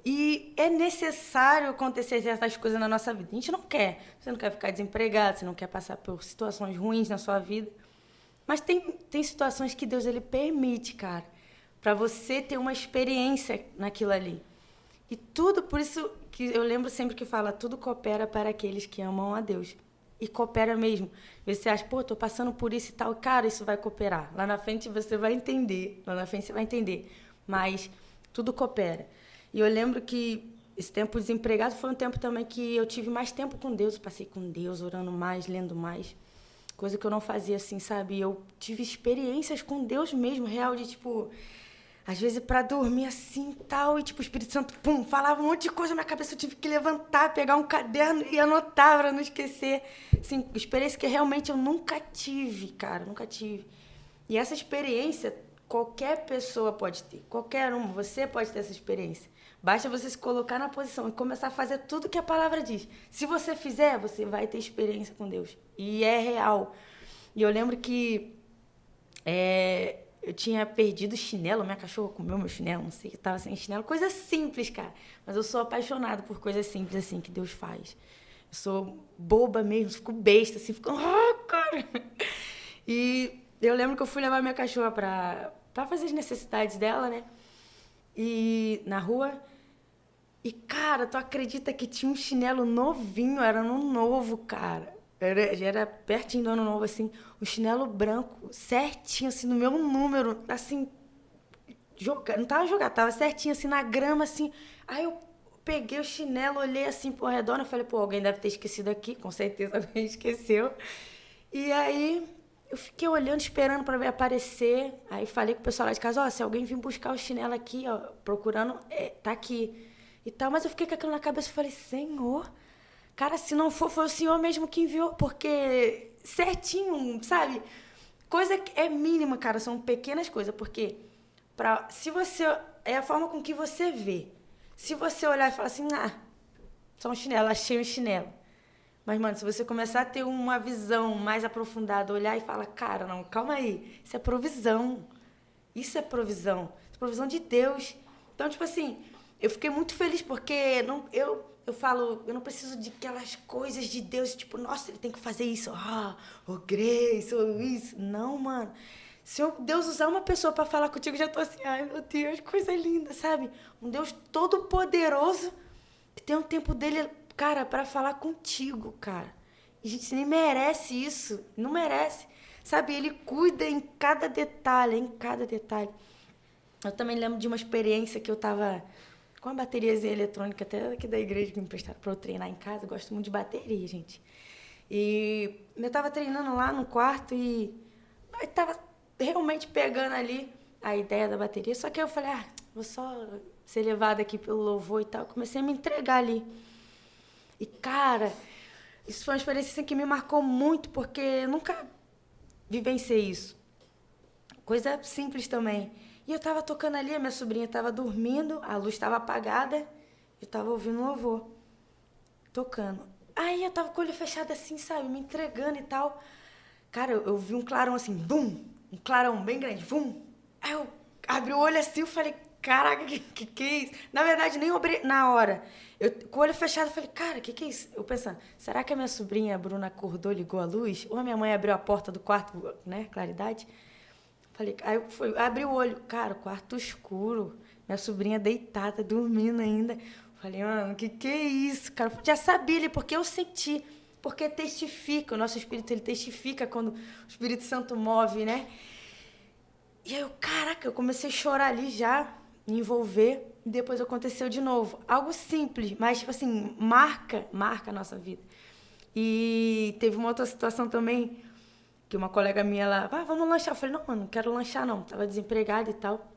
E é necessário acontecer essas coisas na nossa vida. A gente não quer. Você não quer ficar desempregado, você não quer passar por situações ruins na sua vida. Mas tem situações que Deus, ele permite, cara, pra você ter uma experiência naquilo ali. E tudo, por isso que eu lembro sempre que fala, tudo coopera para aqueles que amam a Deus. E coopera mesmo. Você acha, pô, tô passando por isso e tal. Cara, isso vai cooperar. Lá na frente você vai entender. Mas tudo coopera. E eu lembro que esse tempo desempregado foi um tempo também que eu tive mais tempo com Deus. Eu passei com Deus, orando mais, lendo mais. Coisa que eu não fazia assim, sabe? Eu tive experiências com Deus mesmo, real, de tipo... às vezes pra dormir assim e tal, e tipo, o Espírito Santo, pum, falava um monte de coisa na minha cabeça, eu tive que levantar, pegar um caderno e anotar pra não esquecer. Assim, experiência que realmente eu nunca tive, cara, nunca tive. E essa experiência, qualquer pessoa pode ter, qualquer um, você pode ter essa experiência. Basta você se colocar na posição e começar a fazer tudo que a palavra diz. Se você fizer, você vai ter experiência com Deus. E é real. E eu lembro que eu tinha perdido o chinelo, minha cachorra comeu meu chinelo, não sei, eu tava sem chinelo. Coisa simples, cara. Mas eu sou apaixonada por coisas simples, assim, que Deus faz. Eu sou boba mesmo, fico besta, assim, fico... cara! E eu lembro que eu fui levar minha cachorra pra fazer as necessidades dela, né? E na rua... E, cara, tu acredita que tinha um chinelo novinho, era ano novo, cara. Já era pertinho do ano novo, assim, um chinelo branco, certinho, assim, no meu número, assim, não tava jogado, tava certinho, assim, na grama, assim. Aí eu peguei o chinelo, olhei, assim, pro redor, e falei, pô, alguém deve ter esquecido aqui, com certeza alguém esqueceu. E aí eu fiquei olhando, esperando pra ver aparecer. Aí falei com o pessoal lá de casa, ó, se alguém vir buscar o chinelo aqui, ó, procurando, tá aqui. E tal, mas eu fiquei com aquilo na cabeça e falei, Senhor, cara, se não for, foi o Senhor mesmo que enviou, porque certinho, sabe? Coisa que é mínima, cara, são pequenas coisas, porque se você, é a forma com que você vê. Se você olhar e falar assim, só um chinelo, achei um chinelo. Mas, mano, se você começar a ter uma visão mais aprofundada, olhar e falar, cara, não, calma aí, isso é provisão. Isso é provisão. Isso é provisão de Deus. Então, tipo assim... Eu fiquei muito feliz porque eu falo, eu não preciso de aquelas coisas de Deus, tipo, nossa, ele tem que fazer isso, Grace, ou isso. Não, mano. Se Deus usar uma pessoa para falar contigo, eu já tô assim, ai, meu Deus, coisa linda, sabe? Um Deus todo poderoso que tem um tempo dele, cara, para falar contigo, cara. E a gente nem merece isso, não merece. Sabe, ele cuida em cada detalhe, em cada detalhe. Eu também lembro de uma experiência que eu tava... com a bateriazinha eletrônica até aqui da igreja que me emprestaram para eu treinar em casa. Eu gosto muito de bateria, gente. E eu estava treinando lá no quarto e estava realmente pegando ali a ideia da bateria. Só que eu falei, vou só ser levada aqui pelo louvor e tal. Eu comecei a me entregar ali. E, cara, isso foi uma experiência assim, que me marcou muito, porque eu nunca vivenciei isso. Coisa simples também. E eu tava tocando ali, a minha sobrinha tava dormindo, a luz estava apagada, eu tava ouvindo louvor, tocando. Aí eu tava com o olho fechado assim, sabe, me entregando e tal. Cara, eu vi um clarão assim, bum, um clarão bem grande, bum. Aí eu abri o olho assim, eu falei, caraca, que é isso? Na verdade, nem abri na hora. Eu, com o olho fechado, eu falei, cara, que é isso? Eu pensando, será que a minha sobrinha, a Bruna, acordou, ligou a luz? Ou a minha mãe abriu a porta do quarto, né, claridade? Falei, aí eu abri o olho, cara, quarto escuro, minha sobrinha deitada, dormindo ainda. Falei, mano, que é isso, cara? Já sabia ali, porque eu senti, porque testifica, o nosso espírito, ele testifica quando o Espírito Santo move, né? E aí caraca, eu comecei a chorar ali já, me envolver, e depois aconteceu de novo. Algo simples, mas, tipo assim, marca a nossa vida. E teve uma outra situação também, que uma colega minha lá, vamos lanchar. Eu falei, não, mano, não quero lanchar, não. Tava desempregada e tal.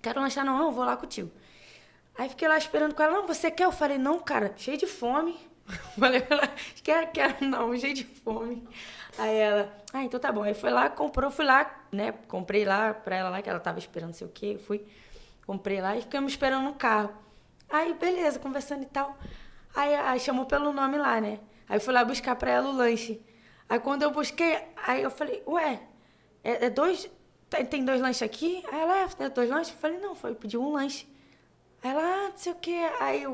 Quero lanchar, não, vou lá contigo. Aí fiquei lá esperando com ela, não, você quer? Eu falei, não, cara, cheio de fome. Falei pra ela, quero, não, cheio de fome. Aí ela, então tá bom. Aí foi lá, comprou, fui lá, né, comprei lá pra ela lá, que ela tava esperando não sei o quê. Comprei lá e ficamos esperando no carro. Aí, beleza, conversando e tal. Aí chamou pelo nome lá, né? Aí fui lá buscar pra ela o lanche. Aí quando eu busquei, aí eu falei, ué, tem 2 lanches aqui? Aí ela, tem 2 lanches? Eu falei, não, pedi um lanche. Aí ela, não sei o quê. Aí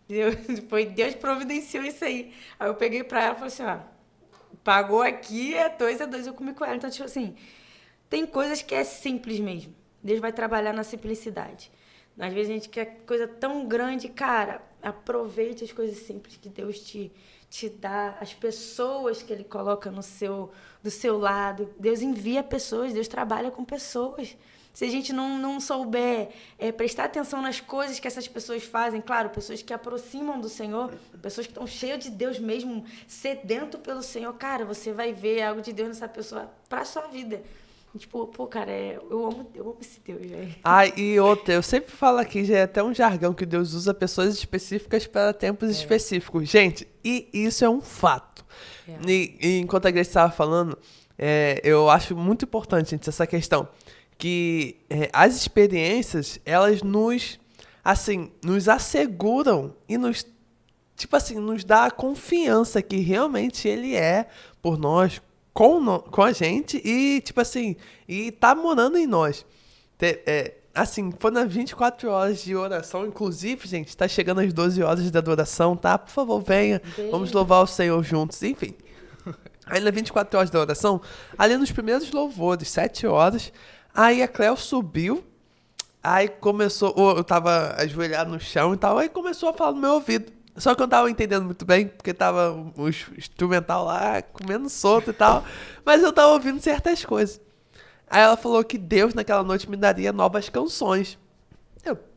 Deus providenciou isso aí. Aí eu peguei pra ela e falei assim, pagou aqui, é 2, eu comi com ela. Então, tipo assim, tem coisas que é simples mesmo. Deus vai trabalhar na simplicidade. Às vezes a gente quer coisa tão grande, cara, aproveite as coisas simples que Deus te dá, as pessoas que Ele coloca do seu lado. Deus envia pessoas, Deus trabalha com pessoas. Se a gente não souber prestar atenção nas coisas que essas pessoas fazem, claro, pessoas que aproximam do Senhor, pessoas que estão cheias de Deus mesmo, sedento pelo Senhor, cara, você vai ver algo de Deus nessa pessoa para a sua vida. Tipo, pô, cara, eu amo esse Deus, velho. Ai, e outra, eu sempre falo aqui, já é até um jargão que Deus usa pessoas específicas para tempos específicos. Gente, e isso é um fato. É. E enquanto a Grace estava falando, eu acho muito importante, gente, essa questão. Que as experiências, elas assim, nos asseguram e tipo assim, nos dá a confiança que realmente ele é por nós, com a gente e, tipo assim, e tá morando em nós. Assim, foi nas 24 horas de oração, inclusive, gente, tá chegando às 12 horas da adoração, tá? Por favor, venha, vamos louvar o Senhor juntos, enfim. Aí nas 24 horas da oração, ali nos primeiros louvores, 7 horas, aí a Cleo subiu, aí começou, eu tava ajoelhado no chão e tal, aí começou a falar no meu ouvido. Só que eu não tava entendendo muito bem, porque tava o instrumental lá, comendo solto e tal, mas eu tava ouvindo certas coisas. Aí ela falou que Deus naquela noite me daria novas canções.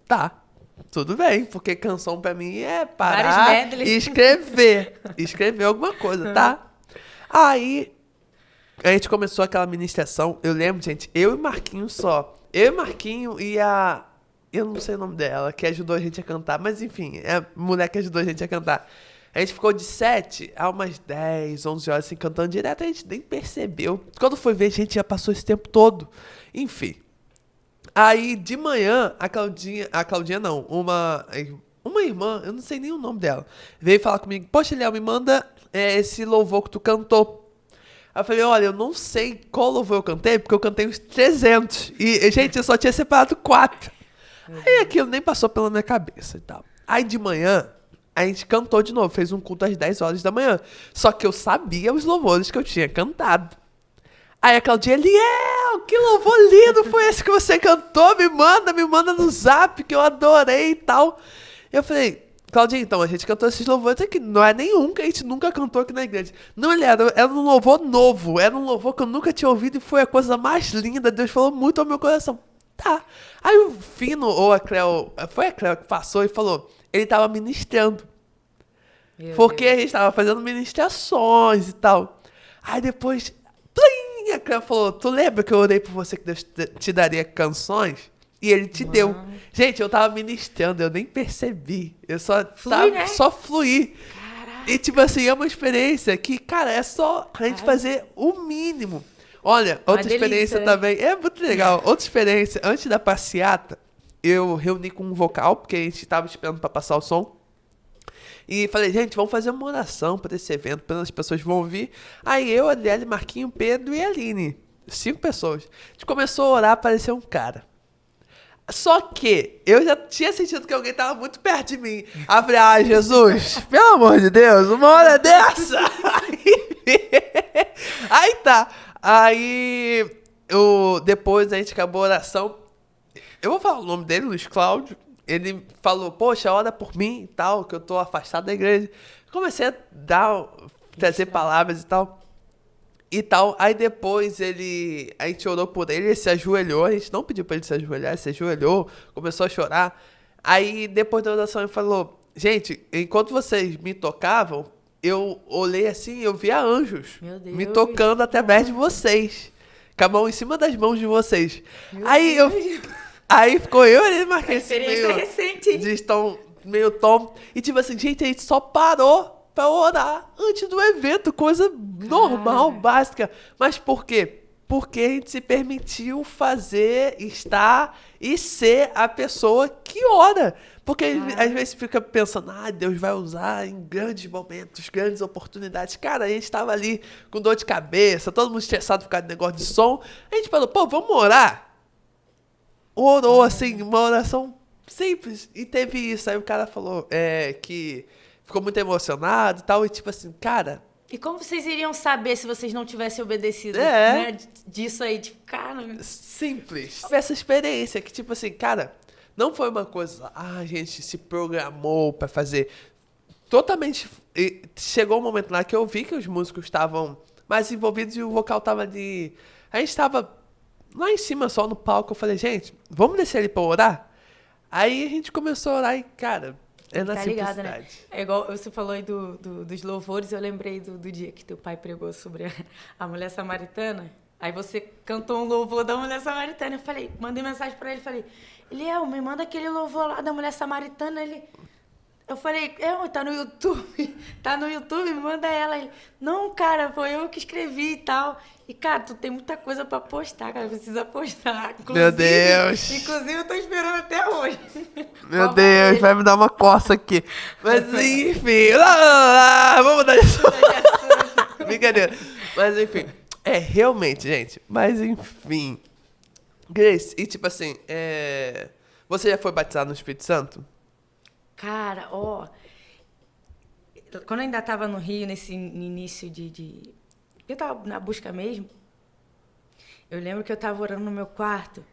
Tá, tudo bem, porque canção pra mim é parar e escrever alguma coisa, tá? Aí a gente começou aquela ministração, eu lembro, gente, eu e Marquinho só. Eu e Marquinho e eu não sei o nome dela, que ajudou a gente a cantar, mas enfim, é a mulher que ajudou a gente a cantar. A gente ficou de 7 a umas 10, 11 horas assim, cantando direto, a gente nem percebeu. Quando foi ver, a gente já passou esse tempo todo. Enfim. Aí, de manhã, a Claudinha não, uma irmã, eu não sei nem o nome dela, veio falar comigo, poxa, Léo, me manda esse louvor que tu cantou. Aí eu falei, olha, eu não sei qual louvor eu cantei, porque eu cantei uns 300. E, gente, eu só tinha separado 4. Aí aquilo nem passou pela minha cabeça e tal. Aí de manhã, a gente cantou de novo, fez um culto às 10 horas da manhã. Só que eu sabia os louvores que eu tinha cantado. Aí a Claudinha, Liel, que louvor lindo foi esse que você cantou? Me manda no zap, que eu adorei e tal. Eu falei, Claudinha, então, a gente cantou esses louvores aqui, não é nenhum que a gente nunca cantou aqui na igreja. Não, ele era um louvor novo, era um louvor que eu nunca tinha ouvido e foi a coisa mais linda, Deus falou muito ao meu coração. Tá. Aí o Fino, ou a Cleo, foi a Cleo que passou e falou, ele tava ministrando. Porque a gente tava fazendo ministrações e tal. Aí depois, plim, a Cleo falou, tu lembra que eu orei por você que Deus te daria canções? E ele te deu. Gente, eu tava ministrando, eu nem percebi. Eu só fluí. Caraca. E tipo assim, é uma experiência que, cara, é só a gente fazer o mínimo. Olha, outra experiência também, é muito legal. Outra experiência, antes da passeata, eu reuni com um vocal, porque a gente tava esperando pra passar o som. E falei, gente, vamos fazer uma oração para esse evento, para as pessoas vão vir. Aí eu, Adriele, Marquinho, Pedro e Aline, 5 pessoas. A gente começou a orar, apareceu um cara. Só que eu já tinha sentido que alguém tava muito perto de mim. Aí eu falei, Jesus, pelo amor de Deus, uma hora dessa. Aí tá. Aí, depois a gente acabou a oração. Eu vou falar o nome dele, Luiz Cláudio. Ele falou, poxa, ora por mim e tal, que eu tô afastado da igreja. Comecei a trazer palavras e tal. Aí depois a gente orou por ele se ajoelhou. A gente não pediu pra ele se ajoelhar, ele se ajoelhou, começou a chorar. Aí depois da oração ele falou, gente, enquanto vocês me tocavam, eu olhei assim, eu via anjos me tocando através de vocês. Com a mão em cima das mãos de vocês. Aí ficou eu e ele marquei esse meio tom. E tipo assim, gente, a gente só parou pra orar antes do evento. Coisa normal, básica. Mas por quê? Porque a gente se permitiu fazer, estar e ser a pessoa que ora. Porque às vezes fica pensando, Deus vai usar em grandes momentos, grandes oportunidades. Cara, a gente tava ali com dor de cabeça, todo mundo estressado por causa do negócio de som. A gente falou, pô, vamos orar? Orou, assim, uma oração simples. E teve isso. Aí o cara falou que ficou muito emocionado e tal. E tipo assim, cara... E como vocês iriam saber se vocês não tivessem obedecido, né, disso aí? Tipo, cara... Simples. Essa experiência que, tipo assim, cara... Não foi uma coisa, a gente se programou pra fazer. Totalmente... Chegou um momento lá que eu vi que os músicos estavam mais envolvidos e o vocal tava ali... A gente tava... lá em cima, só no palco, eu falei, gente, vamos descer ali pra orar? Aí a gente começou a orar e, cara, na simplicidade. Ligado, né? É igual você falou aí dos louvores, eu lembrei do dia que teu pai pregou sobre a mulher samaritana. Aí você cantou um louvor da mulher samaritana. Eu falei, mandei mensagem pra ele, falei, Eliel, me manda aquele louvor lá da mulher samaritana. Eu falei, tá no YouTube, tá no YouTube, me manda ela. Ele, não, cara, foi eu que escrevi e tal. E, cara, tu tem muita coisa pra postar, cara, precisa postar. Meu Deus! Inclusive, eu tô esperando até hoje. Meu Deus, vai me dar uma coça aqui. Mas enfim, vamos dar isso. Brincadeira. Mas enfim, realmente, gente, mas enfim. Grace, e tipo assim, você já foi batizado no Espírito Santo? Cara, quando eu ainda tava no Rio, nesse início eu tava na busca mesmo, eu lembro que eu tava orando no meu quarto.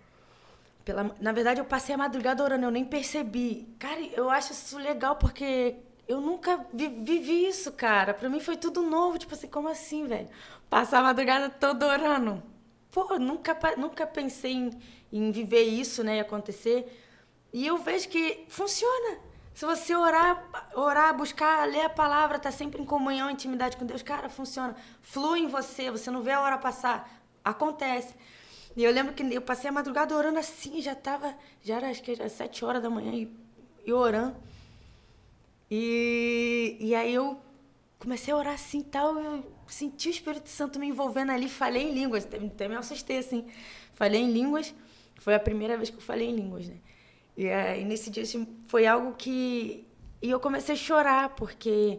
Na verdade, eu passei a madrugada orando, eu nem percebi. Cara, eu acho isso legal, porque eu nunca vivi isso, cara. Pra mim foi tudo novo, tipo assim, como assim, velho? Passar a madrugada toda orando. Pô, nunca pensei em viver isso, né, e acontecer. E eu vejo que funciona. Se você orar, buscar, ler a palavra, tá sempre em comunhão, intimidade com Deus, cara, funciona. Flui em você não vê a hora passar. Acontece. E eu lembro que eu passei a madrugada orando assim, já era, acho que era 7 horas da manhã e orando. E aí eu comecei a orar assim e tal, eu senti o Espírito Santo me envolvendo ali, falei em línguas, até me assustei assim. Falei em línguas, foi a primeira vez que eu falei em línguas, né? E nesse dia assim, foi algo que... E eu comecei a chorar, porque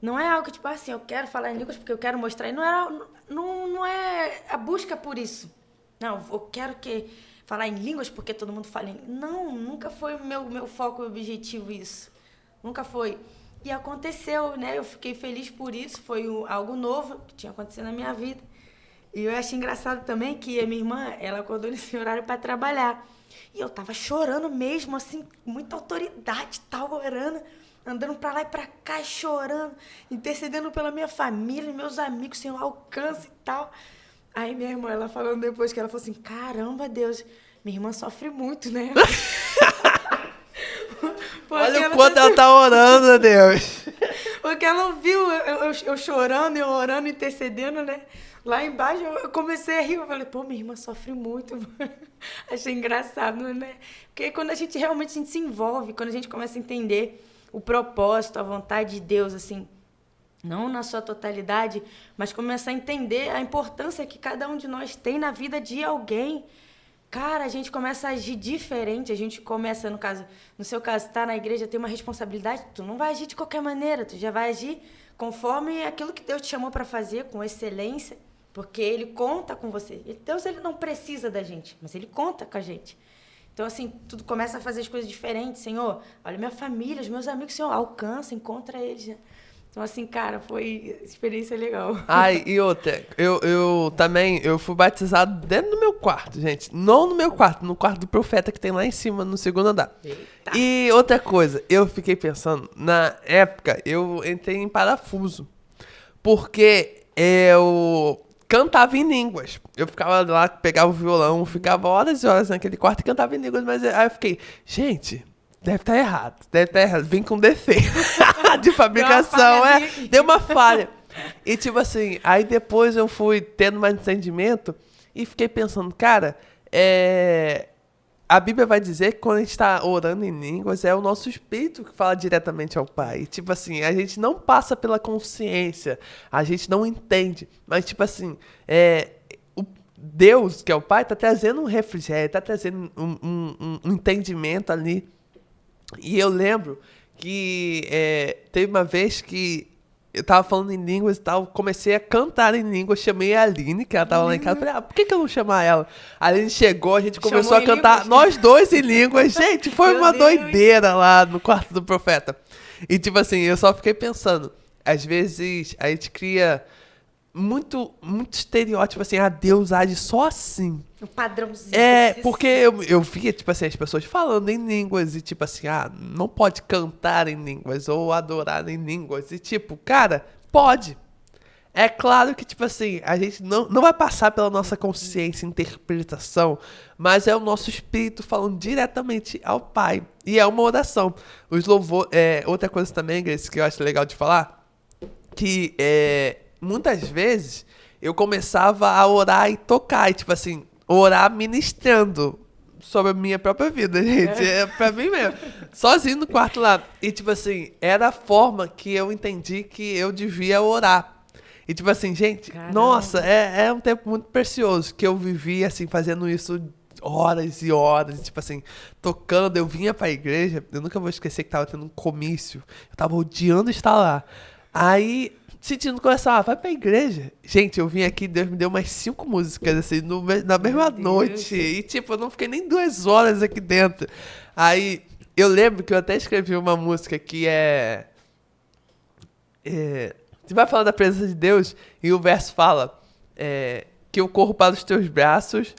não é algo que, tipo assim, eu quero falar em línguas porque eu quero mostrar. E não é a busca por isso. Não, eu quero falar em línguas porque todo mundo fala em... Não, nunca foi o meu foco e objetivo isso. Nunca foi. E aconteceu, né? Eu fiquei feliz por isso. Foi algo novo que tinha acontecido na minha vida. E eu achei engraçado também que a minha irmã, ela acordou nesse horário para trabalhar. E eu tava chorando mesmo, assim, muita autoridade, tal, orando, andando pra lá e pra cá, chorando, intercedendo pela minha família, meus amigos, sem alcance e tal. Aí minha irmã, ela falando depois, que ela falou assim, caramba, Deus, minha irmã sofre muito, né? Olha o quanto ela tá orando, meu Deus. Porque ela ouviu eu chorando, eu orando, intercedendo, né? Lá embaixo eu comecei a rir, eu falei, pô, minha irmã sofre muito. Achei engraçado, né? Porque quando a gente realmente se envolve, quando a gente começa a entender o propósito, a vontade de Deus, assim, não na sua totalidade, mas começar a entender a importância que cada um de nós tem na vida de alguém. Cara, a gente começa a agir diferente, a gente começa, no seu caso, tá na igreja, tem uma responsabilidade, tu não vai agir de qualquer maneira, tu já vai agir conforme aquilo que Deus te chamou para fazer, com excelência, porque Ele conta com você. Deus, Ele não precisa da gente, mas Ele conta com a gente. Então, assim, tudo começa a fazer as coisas diferentes. Senhor, olha minha família, os meus amigos, Senhor, alcança, encontra eles, né? Então, assim, cara, foi experiência legal. Ai, e outra, eu também, eu fui batizado dentro do meu quarto, gente. Não no meu quarto, no quarto do profeta que tem lá em cima, no segundo andar. Eita. E outra coisa, eu fiquei pensando, na época, eu entrei em parafuso. Porque eu cantava em línguas. Eu ficava lá, pegava o violão, ficava horas e horas naquele quarto e cantava em línguas. Mas aí eu fiquei, gente... Deve estar errado. Vim com defeito de fabricação, deu uma falha. E tipo assim, aí depois eu fui tendo mais entendimento e fiquei pensando, cara, a Bíblia vai dizer que quando a gente está orando em línguas, é o nosso espírito que fala diretamente ao Pai. E, tipo assim, a gente não passa pela consciência, a gente não entende, mas tipo assim, o Deus, que é o Pai, está trazendo um refrigério, está trazendo um entendimento ali. E eu lembro que teve uma vez que eu tava falando em línguas e tal, comecei a cantar em línguas, chamei a Aline, que ela tava lá em casa, falei, por que eu não chamar ela? A Aline chegou, a gente começou a cantar, nós dois em línguas, gente, foi uma doideira lá no quarto do profeta. E tipo assim, eu só fiquei pensando, às vezes a gente cria muito estereótipo, assim, Deus age só assim. Um padrãozinho. Porque eu via, tipo assim, as pessoas falando em línguas e, tipo assim, não pode cantar em línguas ou adorar em línguas. E, tipo, cara, pode. É claro que, tipo assim, a gente não vai passar pela nossa consciência, interpretação, mas é o nosso espírito falando diretamente ao Pai. E é uma oração. Os louvores... outra coisa também, Grace, que eu acho legal de falar, que muitas vezes eu começava a orar e tocar. E, tipo assim, orar ministrando sobre a minha própria vida, gente. É pra mim mesmo. Sozinho no quarto lá. E, tipo assim, era a forma que eu entendi que eu devia orar. E, tipo assim, gente, Caramba. nossa, é um tempo muito precioso que eu vivi, assim, fazendo isso horas e horas. Tipo assim, tocando. Eu vinha pra igreja, eu nunca vou esquecer que tava tendo um comício. Eu tava odiando estar lá. Aí, sentindo coração, vai pra igreja. Gente, eu vim aqui, Deus me deu umas 5 músicas, assim, na mesma Deus. noite. E, tipo, eu não fiquei nem 2 horas aqui dentro. Aí, eu lembro que eu até escrevi uma música que você vai falar da presença de Deus e o verso fala que eu corro para os teus braços,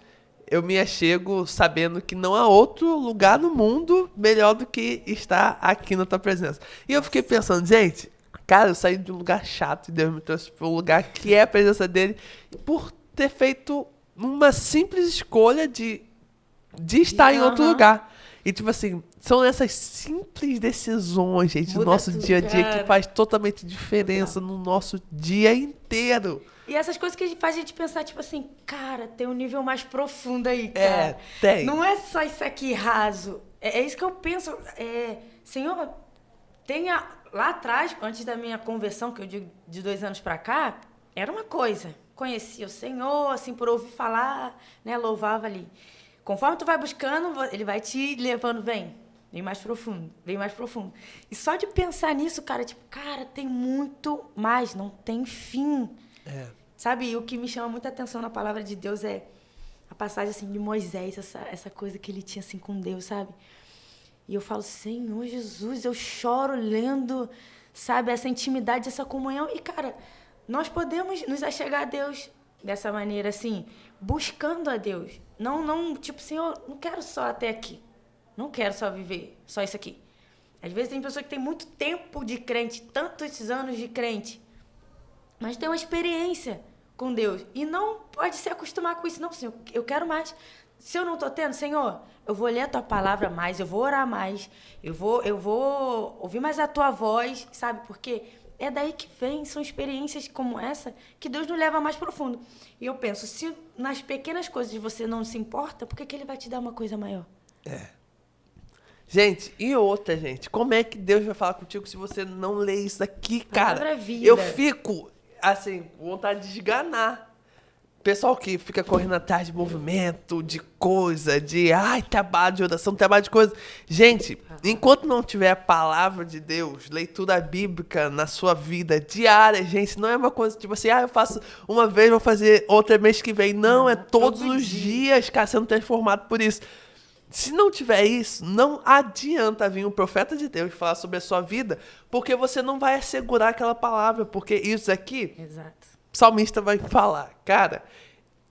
eu me achego sabendo que não há outro lugar no mundo melhor do que estar aqui na tua presença. E eu fiquei pensando, gente, cara, eu saí de um lugar chato e Deus me trouxe para um lugar que é a presença dele por ter feito uma simples escolha de estar em outro lugar. E, tipo assim, são essas simples decisões, gente, do Muda nosso tudo, dia a dia, cara. que faz totalmente diferença no nosso dia inteiro. E essas coisas que faz a gente pensar, tipo assim, cara, tem um nível mais profundo aí, cara. Tem. Não é só isso aqui raso. É isso que eu penso. Senhor, tenha lá atrás, antes da minha conversão, que eu digo de 2 anos pra cá, era uma coisa. Conhecia o Senhor, assim, por ouvir falar, né? Louvava ali. Conforme tu vai buscando, ele vai te levando, vem mais profundo, vem mais profundo. E só de pensar nisso, cara, tipo, cara, tem muito mais, não tem fim. Sabe, e o que me chama muita atenção na palavra de Deus é a passagem, assim, de Moisés, essa coisa que ele tinha, assim, com Deus, sabe? E eu falo, Senhor Jesus, eu choro lendo, sabe, essa intimidade, essa comunhão. E, cara, nós podemos nos achegar a Deus dessa maneira, assim, buscando a Deus. Não, tipo, Senhor, não quero só até aqui. Não quero só viver só isso aqui. Às vezes tem pessoas que têm muito tempo de crente, tantos anos de crente, mas tem uma experiência com Deus. E não pode se acostumar com isso. Não, Senhor, eu quero mais. Se eu não estou tendo, Senhor, eu vou ler a Tua palavra mais, eu vou orar mais, eu vou ouvir mais a Tua voz, sabe? Porque é daí que vem, são experiências como essa que Deus nos leva mais profundo. E eu penso, se nas pequenas coisas você não se importa, por que Ele vai te dar uma coisa maior? Gente, e outra, gente, como é que Deus vai falar contigo se você não lê isso aqui, cara? Palavra é vida. Eu fico, assim, com vontade de esganar. Pessoal que fica correndo atrás de movimento, de coisa, trabalho de oração, trabalho de coisa. Gente, enquanto não tiver a palavra de Deus, leitura bíblica na sua vida diária, gente, não é uma coisa tipo assim, eu faço uma vez, vou fazer outra mês que vem. Não, é todos todo os dia. dias, cara, sendo transformado por isso. Se não tiver isso, não adianta vir um profeta de Deus falar sobre a sua vida, porque você não vai assegurar aquela palavra, porque isso aqui, Exato. o salmista vai falar, cara,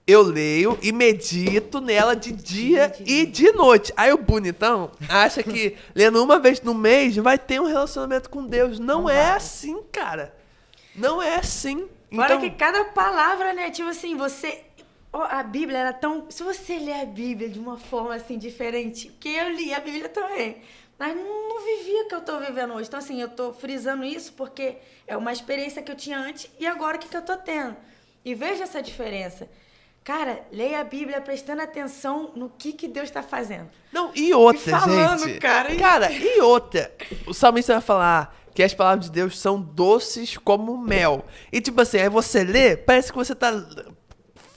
eu leio e medito nela de dia e de noite. Aí o bonitão acha que lendo uma vez no mês vai ter um relacionamento com Deus. Não é assim, cara. Não é assim. Fora Então, que cada palavra, né, tipo assim, a Bíblia era tão... Se você ler a Bíblia de uma forma, assim, diferente, porque eu li a Bíblia também, mas não vivia o que eu tô vivendo hoje. Então, assim, eu tô frisando isso porque é uma experiência que eu tinha antes e agora o que eu tô tendo. E veja essa diferença. Cara, leia a Bíblia prestando atenção no que Deus tá fazendo. não, e outra, E falando, gente. cara, Cara, e outra. O salmista vai falar que as palavras de Deus são doces como mel. E tipo assim, aí você lê, parece que você tá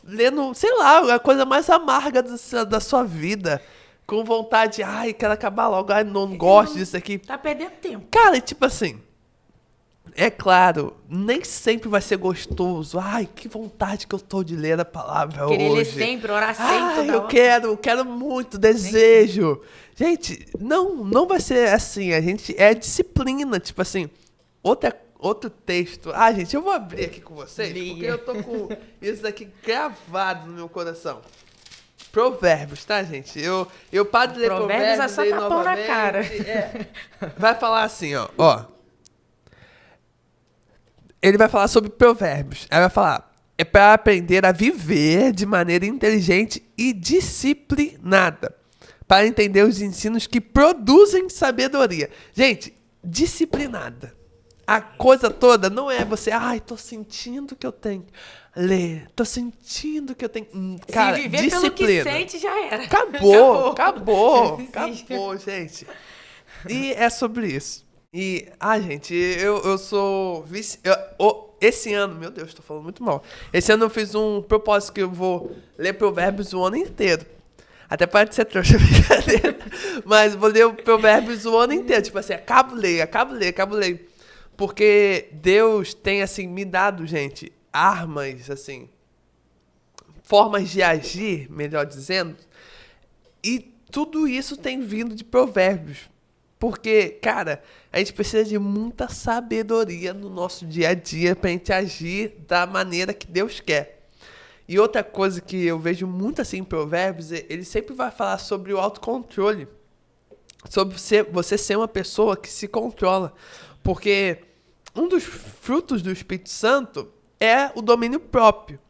lendo, sei lá, a coisa mais amarga da sua vida. Com vontade, quero acabar logo, não gosto disso aqui. Tá perdendo tempo. Cara, e tipo assim, é claro, nem sempre vai ser gostoso. Que vontade que eu tô de ler a palavra Querer ler hoje. sempre, orar sempre. toda Eu hora. quero muito, desejo. Gente, não vai ser assim, a gente é disciplina, tipo assim, outro texto. Gente, eu vou abrir aqui com vocês, Leia. porque eu tô com isso daqui gravado no meu coração. Provérbios, tá, gente? Eu paro de ler Provérbios Provérbios é só aí tapão na novamente. cara. Vai falar assim, ó. Ele vai falar sobre provérbios. Aí vai falar, é para aprender a viver de maneira inteligente e disciplinada, para entender os ensinos que produzem sabedoria. Gente, disciplinada. A coisa toda não é você, tô sentindo que eu tenho. Lê. Tô sentindo que eu tenho... Cara, Se viver disciplina. pelo que sente, já era. Acabou, Sim. gente. E é sobre isso. E, gente, eu sou esse ano, meu Deus, tô falando muito mal. Esse ano eu fiz um propósito que eu vou ler Provérbios o ano inteiro. Até pode ser trouxa, brincadeira. Mas vou ler Provérbios o ano inteiro. Tipo assim, acabo ler. Porque Deus tem, assim, me dado, gente, armas, assim, formas de agir, melhor dizendo. E tudo isso tem vindo de Provérbios. Porque, cara, a gente precisa de muita sabedoria no nosso dia a dia pra gente agir da maneira que Deus quer. E outra coisa que eu vejo muito assim em Provérbios, ele sempre vai falar sobre o autocontrole. Sobre você ser uma pessoa que se controla. Porque um dos frutos do Espírito Santo é o domínio próprio.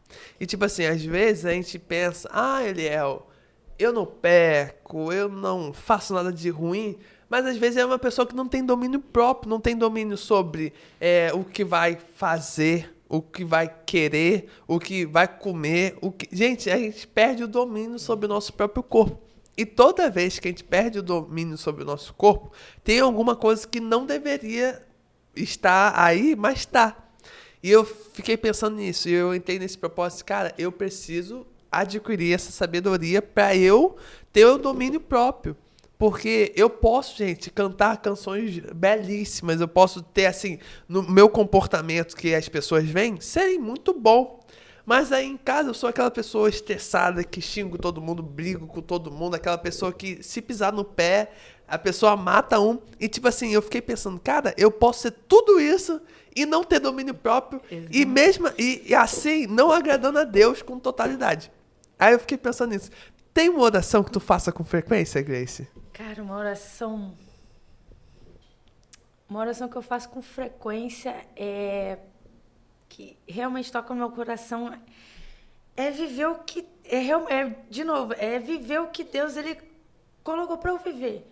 E tipo assim, às vezes a gente pensa, Eliel, eu não peco, eu não faço nada de ruim. Mas às vezes é uma pessoa que não tem domínio próprio, não tem domínio sobre o que vai fazer, o que vai querer, o que vai comer. Gente, a gente perde o domínio sobre o nosso próprio corpo. E toda vez que a gente perde o domínio sobre o nosso corpo, tem alguma coisa que não deveria estar aí, mas está. E eu fiquei pensando nisso, e eu entrei nesse propósito, cara, eu preciso adquirir essa sabedoria para eu ter o domínio próprio. Porque eu posso, gente, cantar canções belíssimas, eu posso ter, assim, no meu comportamento que as pessoas veem, serem muito bom. Mas aí em casa eu sou aquela pessoa estressada que xingo todo mundo, brigo com todo mundo, aquela pessoa que se pisar no pé, a pessoa mata um. E tipo assim, eu fiquei pensando, cara, eu posso ser tudo isso e não ter domínio próprio e mesmo e assim não agradando a Deus com totalidade. Aí eu fiquei pensando nisso. Tem uma oração que tu faça com frequência, Grace? Cara, uma oração que eu faço com frequência que realmente toca no meu coração é viver o que é viver o que Deus ele colocou para eu viver.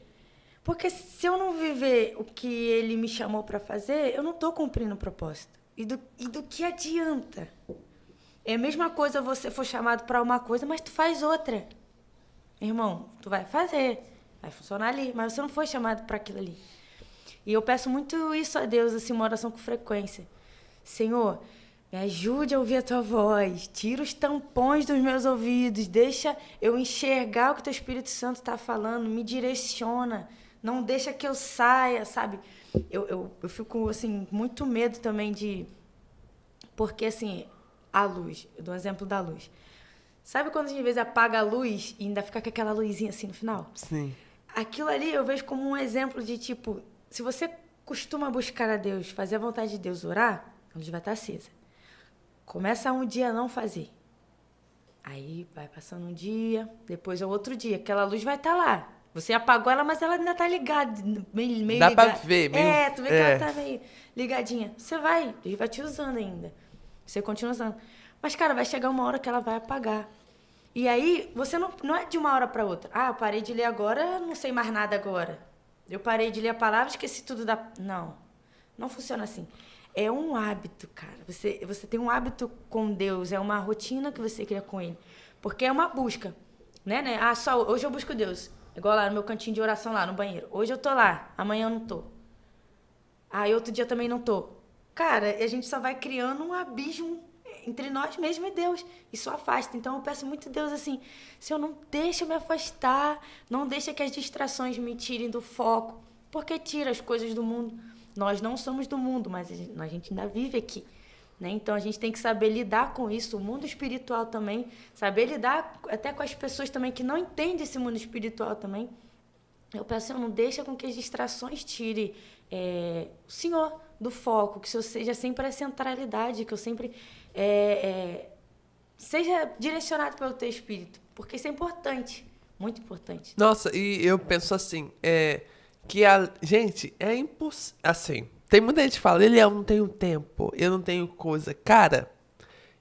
Porque se eu não viver o que ele me chamou para fazer, eu não tô cumprindo o propósito. E do que adianta? É a mesma coisa você for chamado para uma coisa, mas tu faz outra. Irmão, tu vai fazer, vai funcionar ali, mas você não foi chamado para aquilo ali. E eu peço muito isso a Deus, assim, uma oração com frequência. Senhor, me ajude a ouvir a tua voz, tira os tampões dos meus ouvidos, deixa eu enxergar o que teu Espírito Santo está falando, me direciona, não deixa que eu saia, sabe? Eu fico, assim, muito medo também porque, assim, a luz, eu dou um exemplo da luz. Sabe quando às vezes apaga a luz e ainda fica com aquela luzinha assim no final? Sim. Aquilo ali eu vejo como um exemplo de tipo, se você costuma buscar a Deus, fazer a vontade de Deus, orar, a luz vai estar acesa. Começa um dia a não fazer. Aí vai passando um dia, depois é outro dia, aquela luz vai estar lá. Você apagou ela, mas ela ainda está ligada, meio Dá ligada. pra ver, meio... Tu vê que ela tá meio ligadinha. Você vai, ele vai te usando ainda. Você continua usando. Mas, cara, vai chegar uma hora que ela vai apagar. E aí, você não é de uma hora para outra. Eu parei de ler agora, não sei mais nada agora. Eu parei de ler a palavra, esqueci tudo da... Não funciona assim. É um hábito, cara. Você tem um hábito com Deus, é uma rotina que você cria com Ele. Porque é uma busca, né? Só hoje eu busco Deus. Igual lá no meu cantinho de oração lá no banheiro. Hoje eu tô lá, amanhã eu não tô. E outro dia também não tô. Cara, a gente só vai criando um abismo entre nós mesmos e Deus. Isso afasta. Então eu peço muito a Deus assim, Senhor, não deixa eu me afastar, não deixa que as distrações me tirem do foco, porque tira as coisas do mundo. Nós não somos do mundo, mas a gente ainda vive aqui, né? Então a gente tem que saber lidar com isso, o mundo espiritual também, saber lidar até com as pessoas também que não entendem esse mundo espiritual também. Eu peço, Senhor, não deixa com que as distrações tirem o Senhor do foco, que o Senhor seja sempre a centralidade, que eu sempre seja direcionado pelo teu Espírito, porque isso é importante, muito importante. Nossa, e eu penso assim, gente, é impossível, assim, tem muita gente que fala, eu não tenho tempo, eu não tenho coisa. Cara,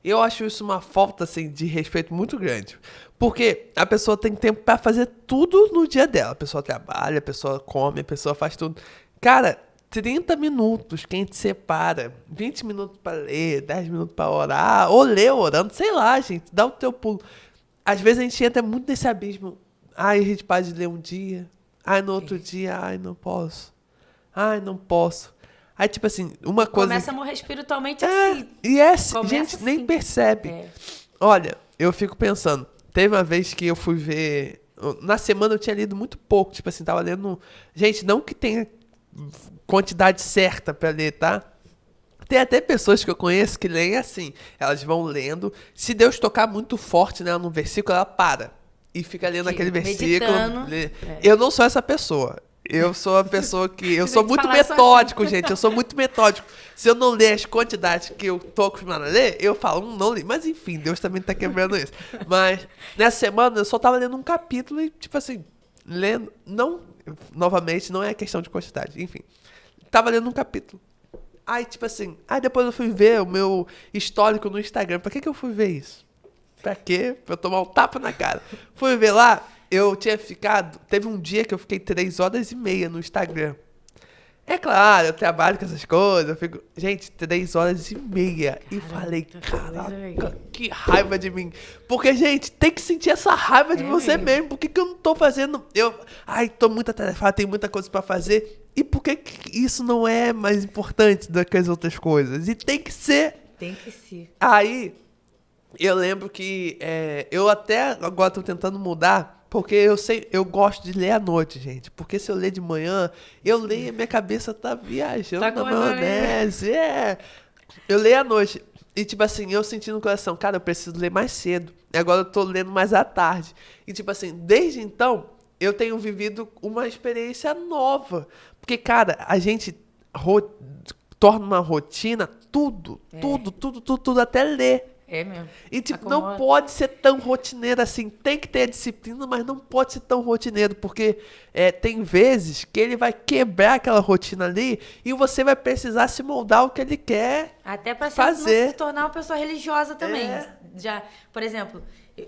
eu acho isso uma falta, assim, de respeito muito grande, porque a pessoa tem tempo pra fazer tudo no dia dela, a pessoa trabalha, a pessoa come, a pessoa faz tudo. Cara, 30 minutos que a gente separa, 20 minutos pra ler, 10 minutos pra orar, ou ler orando, sei lá, gente, dá o teu pulo. Às vezes a gente entra muito nesse abismo. Ai, a gente pode ler um dia, ai, no outro dia, ai, não posso. Ai, não posso. Aí, tipo assim, uma coisa... Começa a morrer espiritualmente assim. E Começa gente nem assim. percebe. Olha, eu fico pensando, teve uma vez que eu fui ver... Na semana eu tinha lido muito pouco, tipo assim, tava lendo... Gente, não que tenha quantidade certa pra ler, tá? Tem até pessoas que eu conheço que leem assim, elas vão lendo, se Deus tocar muito forte nela num versículo, ela para e fica lendo aquele versículo. Eu não sou essa pessoa. Eu sou a pessoa que... Eu sou muito metódico, gente. Eu sou muito metódico. Se eu não ler as quantidades que eu tô acostumado a ler, eu falo, não li. Mas enfim, Deus também tá quebrando isso. Mas nessa semana eu só tava lendo um capítulo e, tipo assim, lendo... Não, novamente, não é questão de quantidade. Enfim, tava lendo um capítulo. Aí, tipo assim... Aí depois eu fui ver o meu histórico no Instagram. Pra que eu fui ver isso? Pra quê? Pra eu tomar um tapa na cara. Fui ver lá... Eu tinha ficado... Teve um dia que eu fiquei 3h30 no Instagram. É claro, eu trabalho com essas coisas. Eu fico... Gente, 3h30. E falei, caraca, que raiva de mim. Porque, gente, tem que sentir essa raiva de você mesmo. Por que eu não tô fazendo... Ai, tô muito atarefado, tem muita coisa pra fazer. E por que isso não é mais importante do que as outras coisas? E tem que ser. Tem que ser. Aí, eu lembro que... eu até agora tô tentando mudar... Porque eu gosto de ler à noite, gente. Porque se eu ler de manhã, eu leio e minha cabeça tá viajando na maionese. Eu leio à noite. E, tipo assim, eu senti no coração, cara, eu preciso ler mais cedo. E agora eu tô lendo mais à tarde. E, tipo assim, desde então, eu tenho vivido uma experiência nova. Porque, cara, a gente torna uma rotina tudo, até ler. É mesmo. E, tipo, não pode ser tão rotineiro assim. Tem que ter a disciplina, mas não pode ser tão rotineiro. Porque tem vezes que ele vai quebrar aquela rotina ali e você vai precisar se moldar ao que ele quer até pra fazer. Se tornar uma pessoa religiosa também. Já, por exemplo,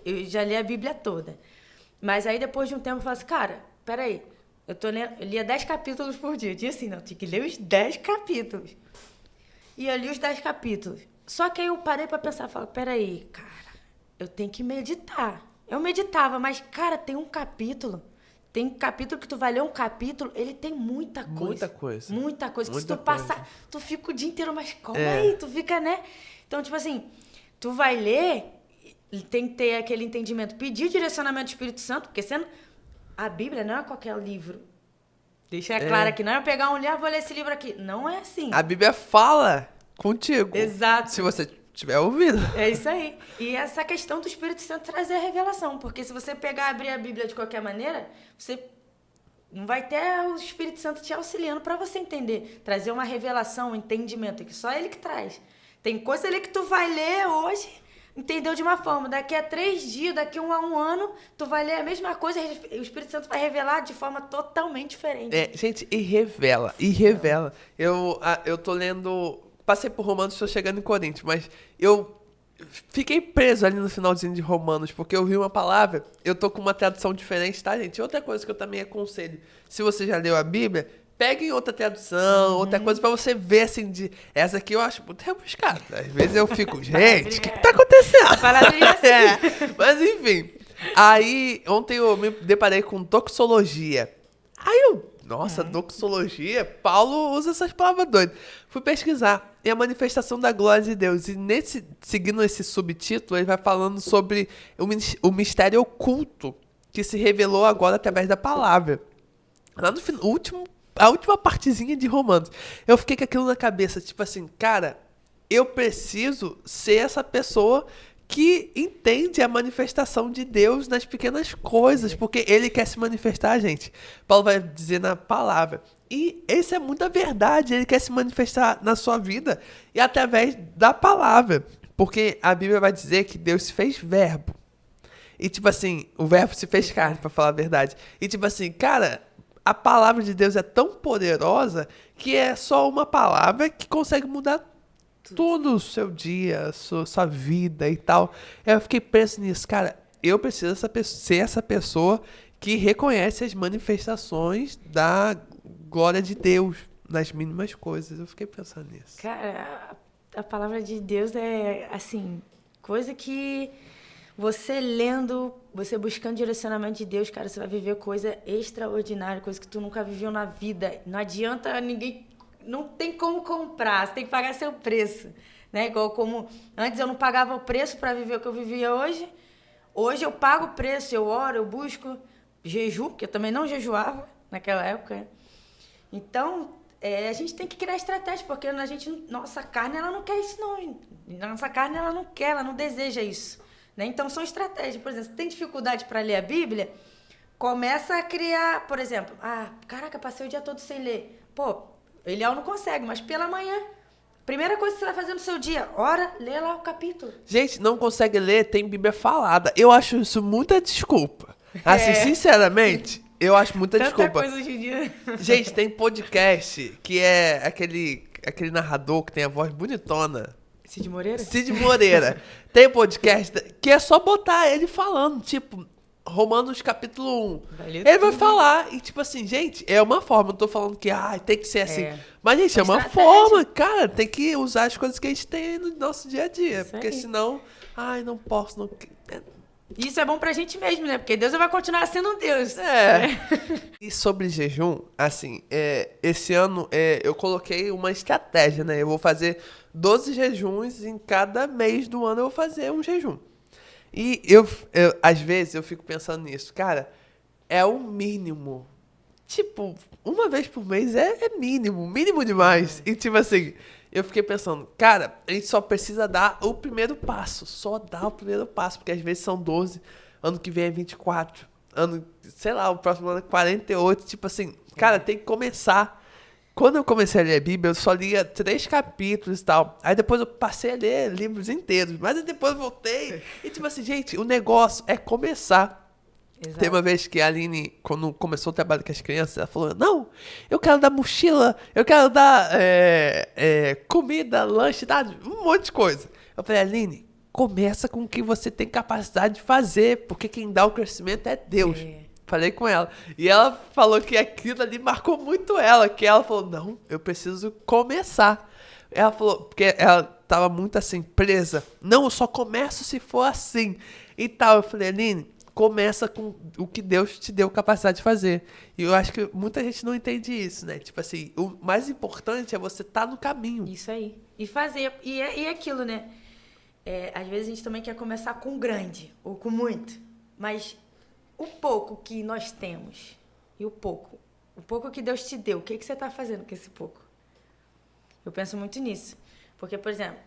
eu já li a Bíblia toda. Mas aí, depois de um tempo, eu falo assim, cara, peraí. Eu lia 10 capítulos por dia. Eu disse assim, não, tinha que ler os 10 capítulos. E eu li os 10 capítulos. Só que aí eu parei pra pensar, falei, peraí, cara, eu tenho que meditar. Eu meditava, mas, cara, tem capítulo que tu vai ler um capítulo, ele tem muita coisa. Muita coisa. Muita coisa. Que se tu passar, tu fica o dia inteiro, mas calma aí, tu fica, né? Então, tipo assim, tu vai ler, tem que ter aquele entendimento, pedir direcionamento do Espírito Santo, porque a Bíblia não é qualquer livro. Deixa claro aqui, não é eu pegar um livro, vou ler esse livro aqui. Não é assim. A Bíblia fala contigo. Exato. Se você tiver ouvido. É isso aí. E essa questão do Espírito Santo trazer a revelação. Porque se você pegar e abrir a Bíblia de qualquer maneira, você não vai ter o Espírito Santo te auxiliando para você entender. Trazer uma revelação, um entendimento. Que só ele que traz. Tem coisa ali que tu vai ler hoje, entendeu de uma forma. Daqui a 3 dias, daqui a um ano, tu vai ler a mesma coisa e o Espírito Santo vai revelar de forma totalmente diferente. Gente, e revela. Eu tô lendo... Passei por Romanos, estou chegando em Coríntios, mas eu fiquei preso ali no finalzinho de Romanos, porque eu vi uma palavra, eu tô com uma tradução diferente, tá, gente? Outra coisa que eu também aconselho, se você já leu a Bíblia, peguem outra tradução, outra coisa pra você ver, assim, essa aqui eu acho muito rebuscada. Às vezes eu fico, gente, o que tá acontecendo? Mas enfim, aí ontem eu me deparei com doxologia. Aí nossa, doxologia, Paulo usa essas palavras doidas. Fui pesquisar. É a manifestação da glória de Deus. E seguindo esse subtítulo, ele vai falando sobre o mistério oculto que se revelou agora através da palavra. Lá no a última partezinha de Romanos. Eu fiquei com aquilo na cabeça, tipo assim, cara, eu preciso ser essa pessoa que entende a manifestação de Deus nas pequenas coisas, porque ele quer se manifestar, gente. Paulo vai dizer na palavra. E isso é muita verdade, ele quer se manifestar na sua vida e através da palavra. Porque a Bíblia vai dizer que Deus se fez verbo. E tipo assim, o verbo se fez carne, pra falar a verdade. E tipo assim, cara, a palavra de Deus é tão poderosa que é só uma palavra que consegue mudar todo o seu dia, sua vida e tal. Eu fiquei preso nisso, cara. Eu preciso ser essa pessoa que reconhece as manifestações da glória de Deus nas mínimas coisas. Eu fiquei pensando nisso. Cara, a palavra de Deus é, assim, coisa que você lendo, você buscando direcionamento de Deus, cara, você vai viver coisa extraordinária, coisa que tu nunca viveu na vida. Não adianta ninguém... Não tem como comprar, você tem que pagar seu preço. Né? Igual como antes eu não pagava o preço para viver o que eu vivia hoje. Hoje eu pago o preço, eu oro, eu busco jejum, porque eu também não jejuava naquela época. Então, a gente tem que criar estratégia, porque nossa carne ela não quer isso não. Nossa carne ela não quer, ela não deseja isso. Né? Então são estratégias. Por exemplo, se tem dificuldade para ler a Bíblia, começa a criar, por exemplo, caraca, passei o dia todo sem ler. Pô, Eliel não consegue, mas pela manhã, primeira coisa que você vai fazer no seu dia, ora, lê lá o capítulo. Gente, não consegue ler, tem Bíblia falada. Eu acho isso muita desculpa. Assim, sinceramente, eu acho muita desculpa. Coisa hoje em dia. Gente, tem podcast que é aquele narrador que tem a voz bonitona. Cid Moreira? Cid Moreira. Tem podcast que é só botar ele falando, tipo... Romanos capítulo 1. Ele vai falar. E tipo assim, gente, é uma forma. Não tô falando que tem que ser assim. Mas, gente, é uma forma. Cara, tem que usar as coisas que a gente tem no nosso dia a dia. Isso porque senão, não posso. Não... Isso é bom pra gente mesmo, né? Porque Deus vai continuar sendo um Deus. E sobre jejum, assim, esse ano eu coloquei uma estratégia, né? Eu vou fazer 12 jejuns em cada mês do ano eu vou fazer um jejum. E às vezes, eu fico pensando nisso. Cara, é o mínimo. Tipo, uma vez por mês é mínimo. Mínimo demais. E tipo assim, eu fiquei pensando, cara, a gente só precisa dar o primeiro passo. Só dar o primeiro passo. Porque às vezes são 12, ano que vem é 24. Sei lá, o próximo ano é 48. Tipo assim, cara, tem que começar. Quando eu comecei a ler a Bíblia, eu só lia 3 capítulos e tal. Aí depois eu passei a ler livros inteiros. Mas aí depois eu voltei. E tipo assim, gente, o negócio é começar. Exato. Tem uma vez que a Aline, quando começou o trabalho com as crianças, ela falou, não, eu quero dar mochila, eu quero dar comida, lanche, um monte de coisa. Eu falei, Aline, começa com o que você tem capacidade de fazer, porque quem dá o crescimento é Deus. Falei com ela. E ela falou que aquilo ali marcou muito ela. Que ela falou, não, eu preciso começar. Ela falou, porque ela tava muito assim, presa. Não, eu só começo se for assim. E tal. Eu falei, Aline, começa com o que Deus te deu capacidade de fazer. E eu acho que muita gente não entende isso, né? Tipo assim, o mais importante é você estar no caminho. Isso aí. E fazer. E é aquilo, né? Às vezes a gente também quer começar com grande ou com muito. Mas... o pouco que nós temos e o pouco que Deus te deu, o que você está fazendo com esse pouco? Eu penso muito nisso. Porque, por exemplo,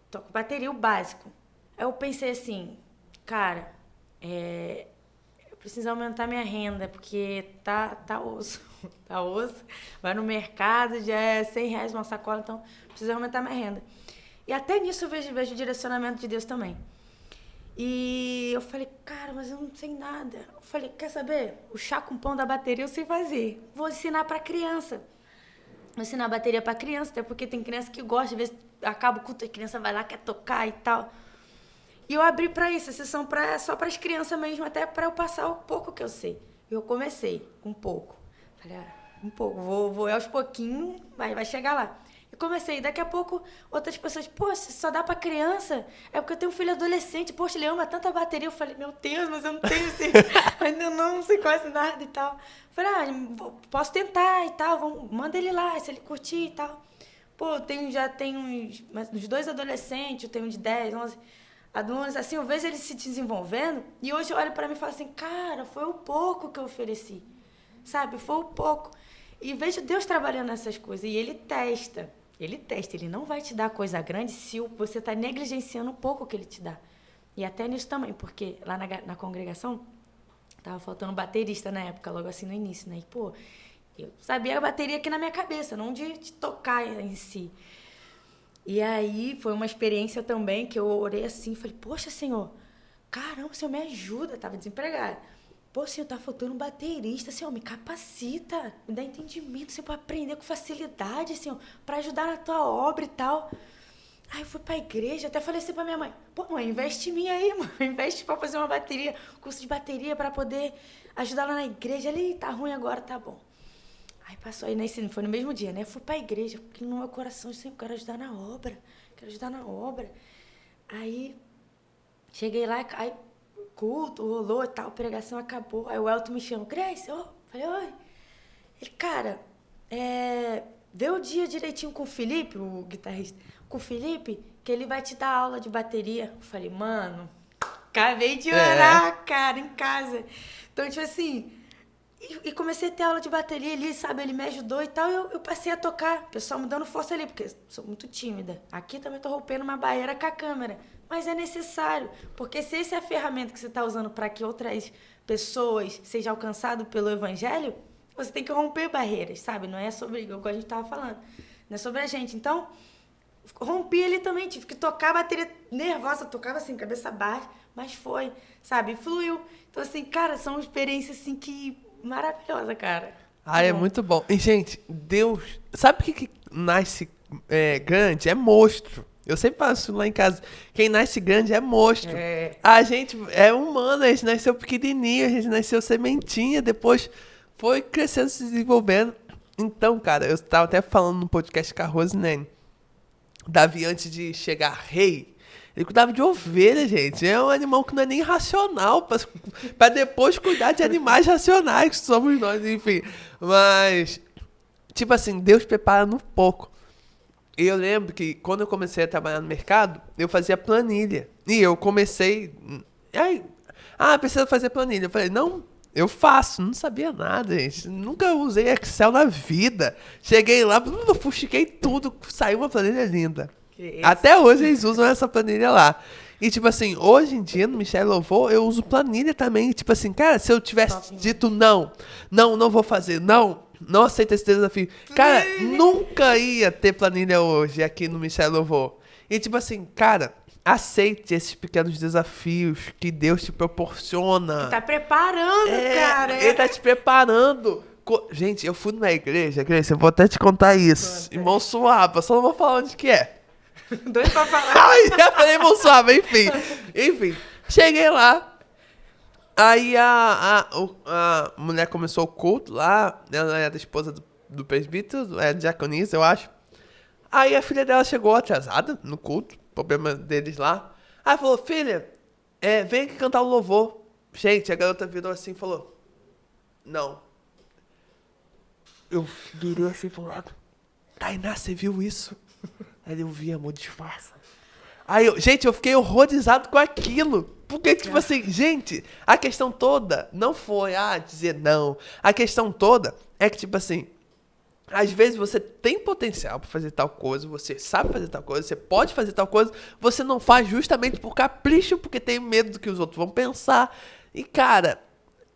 toco bateria, o básico. Aí eu pensei assim, cara, eu preciso aumentar minha renda, porque tá osso. Tá osso. Vai no mercado, já é R$100 uma sacola, então preciso aumentar minha renda. E até nisso eu vejo o direcionamento de Deus também. E eu falei, cara, mas eu não sei nada. Eu falei, quer saber? O chá com pão da bateria eu sei fazer. Vou ensinar pra criança. Vou ensinar a bateria pra criança, até porque tem criança que gosta, às vezes acaba o culto, a criança vai lá, quer tocar e tal. E eu abri pra isso, a sessão só pras crianças mesmo, até pra eu passar o pouco que eu sei. E eu comecei com pouco. Falei, um pouco, vou aos pouquinhos, vai chegar lá. E comecei, daqui a pouco, outras pessoas, poxa, só dá pra criança? É porque eu tenho um filho adolescente, poxa, ele ama tanta bateria. Eu falei, meu Deus, mas eu não tenho, ainda não sei quase nada e tal. Falei, posso tentar e tal, manda ele lá, se ele curtir e tal. Pô, já tenho uns 2 adolescentes, eu tenho um de 10, 11 alunos, assim, eu vejo eles se desenvolvendo, e hoje eu olho pra mim e falo assim, cara, foi o pouco que eu ofereci, sabe, foi o pouco. E vejo Deus trabalhando nessas coisas, e Ele testa, Ele não vai te dar coisa grande se você está negligenciando um pouco que Ele te dá. E até nisso também, porque lá na congregação, tava faltando baterista na época, logo assim no início, né? E, pô, eu sabia a bateria aqui na minha cabeça, não de tocar em si. E aí foi uma experiência também que eu orei assim, falei, poxa, Senhor, caramba, Senhor, me ajuda, tava desempregada. Pô, Senhor, tá faltando um baterista, Senhor, me capacita, me dá entendimento, Senhor, para aprender com facilidade, Senhor, para ajudar na tua obra e tal. Aí eu fui pra igreja, até falei assim pra minha mãe, pô, mãe, investe em mim aí, mãe, investe pra fazer uma bateria, curso de bateria para poder ajudar lá na igreja. Ele, tá ruim agora, tá bom. Aí passou aí, foi no mesmo dia, né? Eu fui pra igreja, porque no meu coração eu sempre quero ajudar na obra. Aí, cheguei lá, aí culto, rolou e tal, pregação acabou. Aí o Elton me chama, Grace, falei, oi. Ele, cara, vê o dia direitinho com o Felipe, o guitarrista, com o Felipe, que ele vai te dar aula de bateria. Eu falei, mano, acabei de orar, cara, em casa. Então, tipo assim, e comecei a ter aula de bateria ali, sabe? Ele me ajudou e tal, e eu passei a tocar. O pessoal me dando força ali, porque eu sou muito tímida. Aqui também tô rompendo uma barreira com a câmera. Mas é necessário, porque se essa é a ferramenta que você está usando para que outras pessoas sejam alcançadas pelo evangelho, você tem que romper barreiras, sabe? Não é sobre, igual a gente estava falando, não é sobre a gente. Então, rompi ali também, tive que tocar a bateria nervosa, tocava assim, cabeça baixa, mas foi, sabe? Fluiu. Então, assim, cara, são experiências, assim, que maravilhosa, cara. É muito bom. E, gente, Deus... Sabe o que nasce grande? É monstro. Eu sempre faço lá em casa. Quem nasce grande é monstro. A gente é humano, a gente nasceu pequenininho, a gente nasceu sementinha, depois foi crescendo, se desenvolvendo. Então, cara, eu tava até falando no podcast com a Rosinene. Davi, antes de chegar rei, ele cuidava de ovelha, gente. É um animal que não é nem racional, pra depois cuidar de animais racionais, que somos nós, enfim. Mas, tipo assim, Deus prepara no pouco. E eu lembro que quando eu comecei a trabalhar no mercado, eu fazia planilha. E eu comecei... Aí, precisa fazer planilha. Eu falei, não, eu faço. Não sabia nada, gente. Nunca usei Excel na vida. Cheguei lá, fuxiquei tudo, saiu uma planilha linda. Até hoje eles usam essa planilha lá. E tipo assim, hoje em dia no Michel Louvor, eu uso planilha também. Tipo assim, cara, se eu tivesse dito não vou fazer, não aceito esse desafio. Cara, nunca ia ter planilha hoje aqui no Michel Louvor. E tipo assim, cara, aceite esses pequenos desafios que Deus te proporciona. Ele tá preparando, cara. Ele tá te preparando. Gente, eu fui numa igreja, eu vou até te contar isso. Irmão Suapa, só não vou falar onde que é. Doido pra falar. Ai, já falei irmão Suapa, enfim. Cheguei lá. Aí a mulher começou o culto lá, ela era a esposa do presbítero, era diaconisa, eu acho. Aí a filha dela chegou atrasada no culto, problema deles lá. Aí falou, filha, vem aqui cantar o louvor. Gente, a garota virou assim e falou, não. Eu virei assim pro lado, Tainá, você viu isso? Aí eu vi, amor, disfarça. Aí, eu fiquei horrorizado com aquilo. Porque, tipo assim, gente, a questão toda não foi, dizer não. A questão toda é que, tipo assim, às vezes você tem potencial pra fazer tal coisa, você sabe fazer tal coisa, você pode fazer tal coisa, você não faz justamente por capricho, porque tem medo do que os outros vão pensar. E, cara,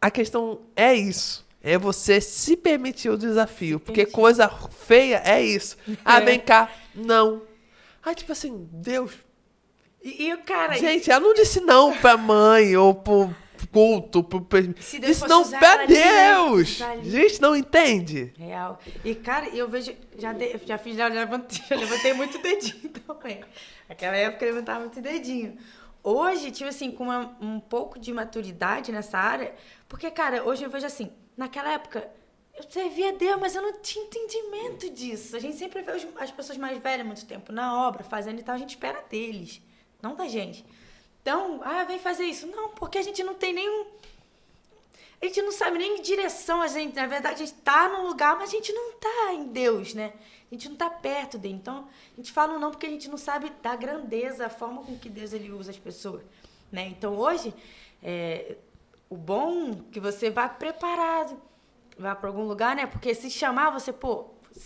a questão é isso. É você se permitir o desafio. Porque coisa feia é isso. Vem cá. Não. Tipo assim, Deus... E o cara... Gente, ela não disse não pra mãe ou pro culto, disse não pra Deus. Gente, não entende? Real. E, cara, eu vejo... Já levantei muito dedinho também. Naquela época eu levantava muito dedinho. Hoje, tipo assim, com um pouco de maturidade nessa área... Porque, cara, hoje eu vejo assim... Naquela época, eu servia a Deus, mas eu não tinha entendimento disso. A gente sempre vê as pessoas mais velhas muito tempo na obra, fazendo e tal, a gente espera deles, não da gente. Então, vem fazer isso. Não, porque a gente não tem nenhum... A gente não sabe nem direção, na verdade, a gente tá num lugar, mas a gente não tá em Deus, né? A gente não tá perto dele. Então, a gente fala não porque a gente não sabe da grandeza, a forma com que Deus ele usa as pessoas, né? Então, hoje... O bom é que você vá preparado, vá para algum lugar, né? Porque se chamar, você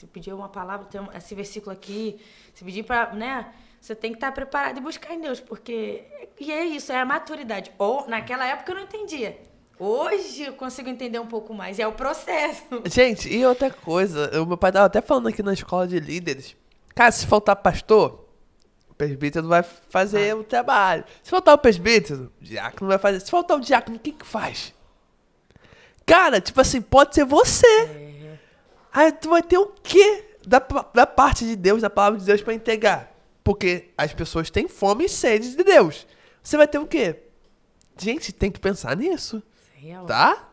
pedir uma palavra, tem esse versículo aqui, se pedir para, né? Você tem que estar preparado e buscar em Deus, porque... E é isso, é a maturidade. Ou, naquela época eu não entendia. Hoje eu consigo entender um pouco mais, é o processo. Gente, e outra coisa, o meu pai tava até falando aqui na escola de líderes. Cara, se faltar pastor... O presbítero vai fazer o trabalho. Se faltar o presbítero, o diácono vai fazer. Se faltar o diácono, quem que faz? Cara, tipo assim, pode ser você. Aí tu vai ter o quê da parte de Deus, da palavra de Deus pra entregar? Porque as pessoas têm fome e sede de Deus. Você vai ter o quê? Gente, tem que pensar nisso. Real. Tá?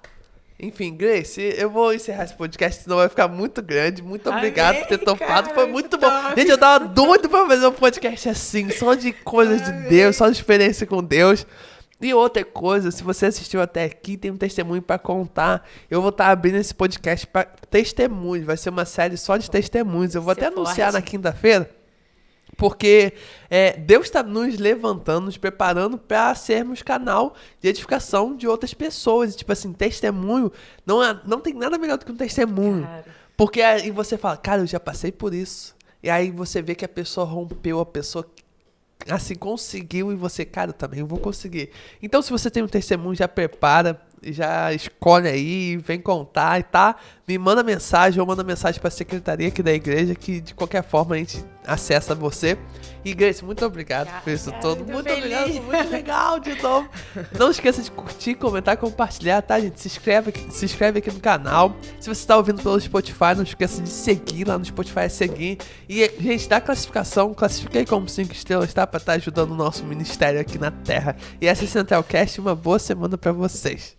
Enfim, Grace, eu vou encerrar esse podcast, senão vai ficar muito grande. Muito obrigado por ter topado, foi muito bom. Gente, eu tava doido pra fazer um podcast assim, só de coisas de Deus, só de experiência com Deus. E outra coisa, se você assistiu até aqui, tem um testemunho pra contar. Eu vou estar abrindo esse podcast pra testemunhos. Vai ser uma série só de testemunhos. Eu vou até anunciar na quinta-feira. Porque Deus está nos levantando, nos preparando para sermos canal de edificação de outras pessoas. E, tipo assim, testemunho não tem nada melhor do que um testemunho. Cara. Porque aí você fala, cara, eu já passei por isso. E aí você vê que a pessoa rompeu, a pessoa assim conseguiu, e você, cara, eu também vou conseguir. Então, se você tem um testemunho, já prepara, já escolhe aí, vem contar, tá? Me manda mensagem, ou manda mensagem pra secretaria aqui da igreja, que de qualquer forma a gente acessa você. E Grace, muito obrigado por isso todo. Muito obrigado, muito legal de novo. Não esqueça de curtir, comentar, compartilhar, tá, gente? Se inscreve aqui no canal. Se você tá ouvindo pelo Spotify, não esqueça de seguir lá no Spotify, seguir. E, gente, dá classificação, classifica aí como 5 estrelas, tá? Pra estar ajudando o nosso ministério aqui na Terra. E essa é a Centralcast, uma boa semana pra vocês.